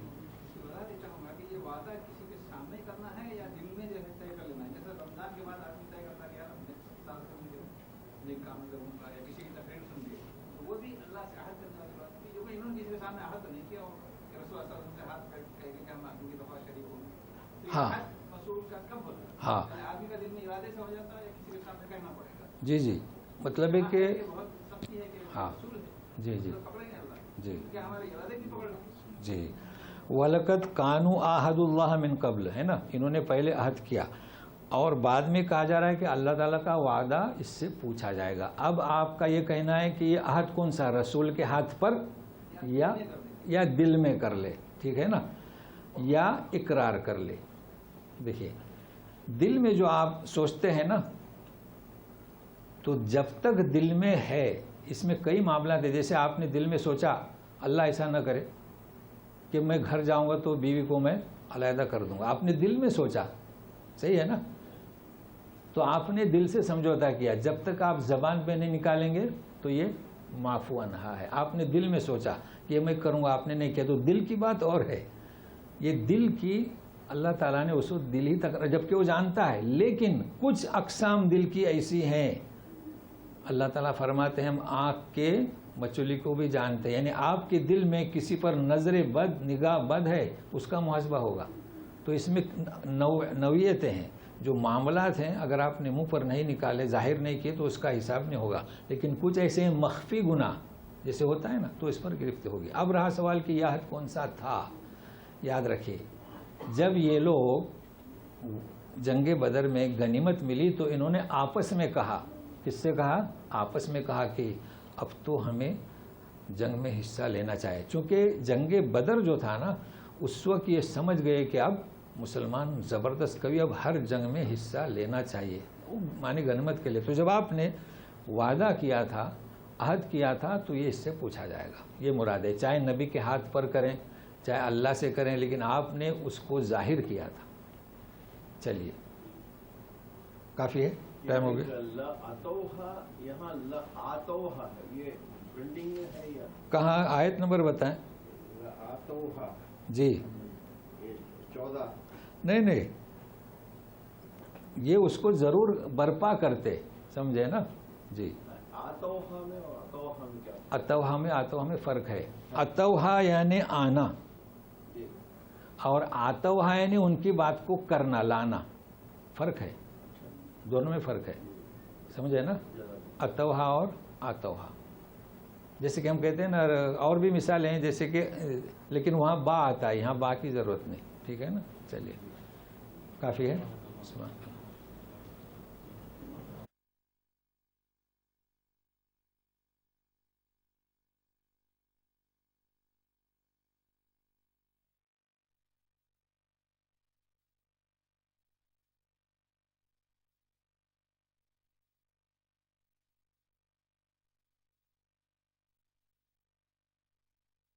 ہاں ہاں جی جی، مطلب ہے کہ ہاں جی جی جی جی. وَلَقَدْ كَانُوا عَاهَدُوا اللَّهَ مِنْ قَبْلُ، ہے نا، انہوں نے پہلے عہد کیا اور بعد میں کہا جا رہا ہے کہ اللہ تعالیٰ کا وعدہ اس سے پوچھا جائے گا. اب آپ کا یہ کہنا ہے کہ یہ عہد کون سا، رسول کے ہاتھ پر یا دل میں کر لے، ٹھیک ہے نا، یا اقرار کر لے. دیکھیے دل میں جو آپ سوچتے ہیں نا، تو جب تک دل میں ہے، اس میں کئی معاملات ہیں. جیسے آپ نے دل میں سوچا اللہ ایسا نہ کرے کہ میں گھر جاؤں گا تو بیوی کو میں علیحدہ کر دوں گا، آپ نے دل میں سوچا، صحیح ہے نا، تو آپ نے دل سے سمجھوتا کیا. جب تک آپ زبان پہ نہیں نکالیں گے تو یہ معفو عنہا ہے. آپ نے دل میں سوچا کہ میں کروں گا، آپ نے نہیں کیا، تو دل کی بات اور ہے. یہ دل کی اللہ تعالیٰ نے اس کو دل ہی تک، جبکہ وہ جانتا ہے. لیکن کچھ اقسام دل کی ایسی ہیں، اللہ تعالیٰ فرماتے ہیں ہم آنکھ کے مچولی کو بھی جانتے ہیں. یعنی آپ کے دل میں کسی پر نظر بد، نگاہ بد ہے، اس کا محاسبہ ہوگا. تو اس میں نوعیتیں ہیں. جو معاملات ہیں اگر آپ نے منہ پر نہیں نکالے، ظاہر نہیں کیے، تو اس کا حساب نہیں ہوگا. لیکن کچھ ایسے ہیں مخفی گناہ جیسے ہوتا ہے نا، تو اس پر گرفت ہوگی. اب رہا سوال کہ یہ عہد کون سا تھا. یاد رکھیے جب یہ لوگ جنگ بدر میں غنیمت ملی تو انہوں نے آپس میں کہا، کس سے کہا؟ آپس میں کہا کہ اب تو ہمیں جنگ میں حصہ لینا چاہیے. چونکہ جنگ بدر جو تھا نا، اس وقت یہ سمجھ گئے کہ اب مسلمان زبردست کبھی اب ہر جنگ میں حصہ لینا چاہیے، مانی غنیمت کے لیے. تو جب آپ نے وعدہ کیا تھا، عہد کیا تھا، تو یہ اس سے پوچھا جائے گا. یہ مراد ہے، چاہے نبی کے ہاتھ پر کریں چاہے اللہ سے کریں، لیکن آپ نے اس کو ظاہر کیا تھا. چلیے کافی ہے، ٹائم ہو گیا. کہاں آیت نمبر بتائیں؟ جی 14. نہیں یہ اس کو ضرور برپا کرتے، سمجھے نا جی۔ آتوہا میں اور اتوہا میں کیا؟ اتوہا میں فرق ہے۔ اتوہا یعنی آنا، اور آتوہا یعنی ان کی بات کو کرنا، لانا، فرق ہے، دونوں میں فرق ہے، سمجھے نا؟ اتوہا اور آتوہا، جیسے کہ ہم کہتے ہیں نا، اور بھی مثالیں ہیں جیسے کہ، لیکن وہاں با آتا ہے، یہاں با کی ضرورت نہیں، ٹھیک ہے نا؟ چلیے کافی ہے۔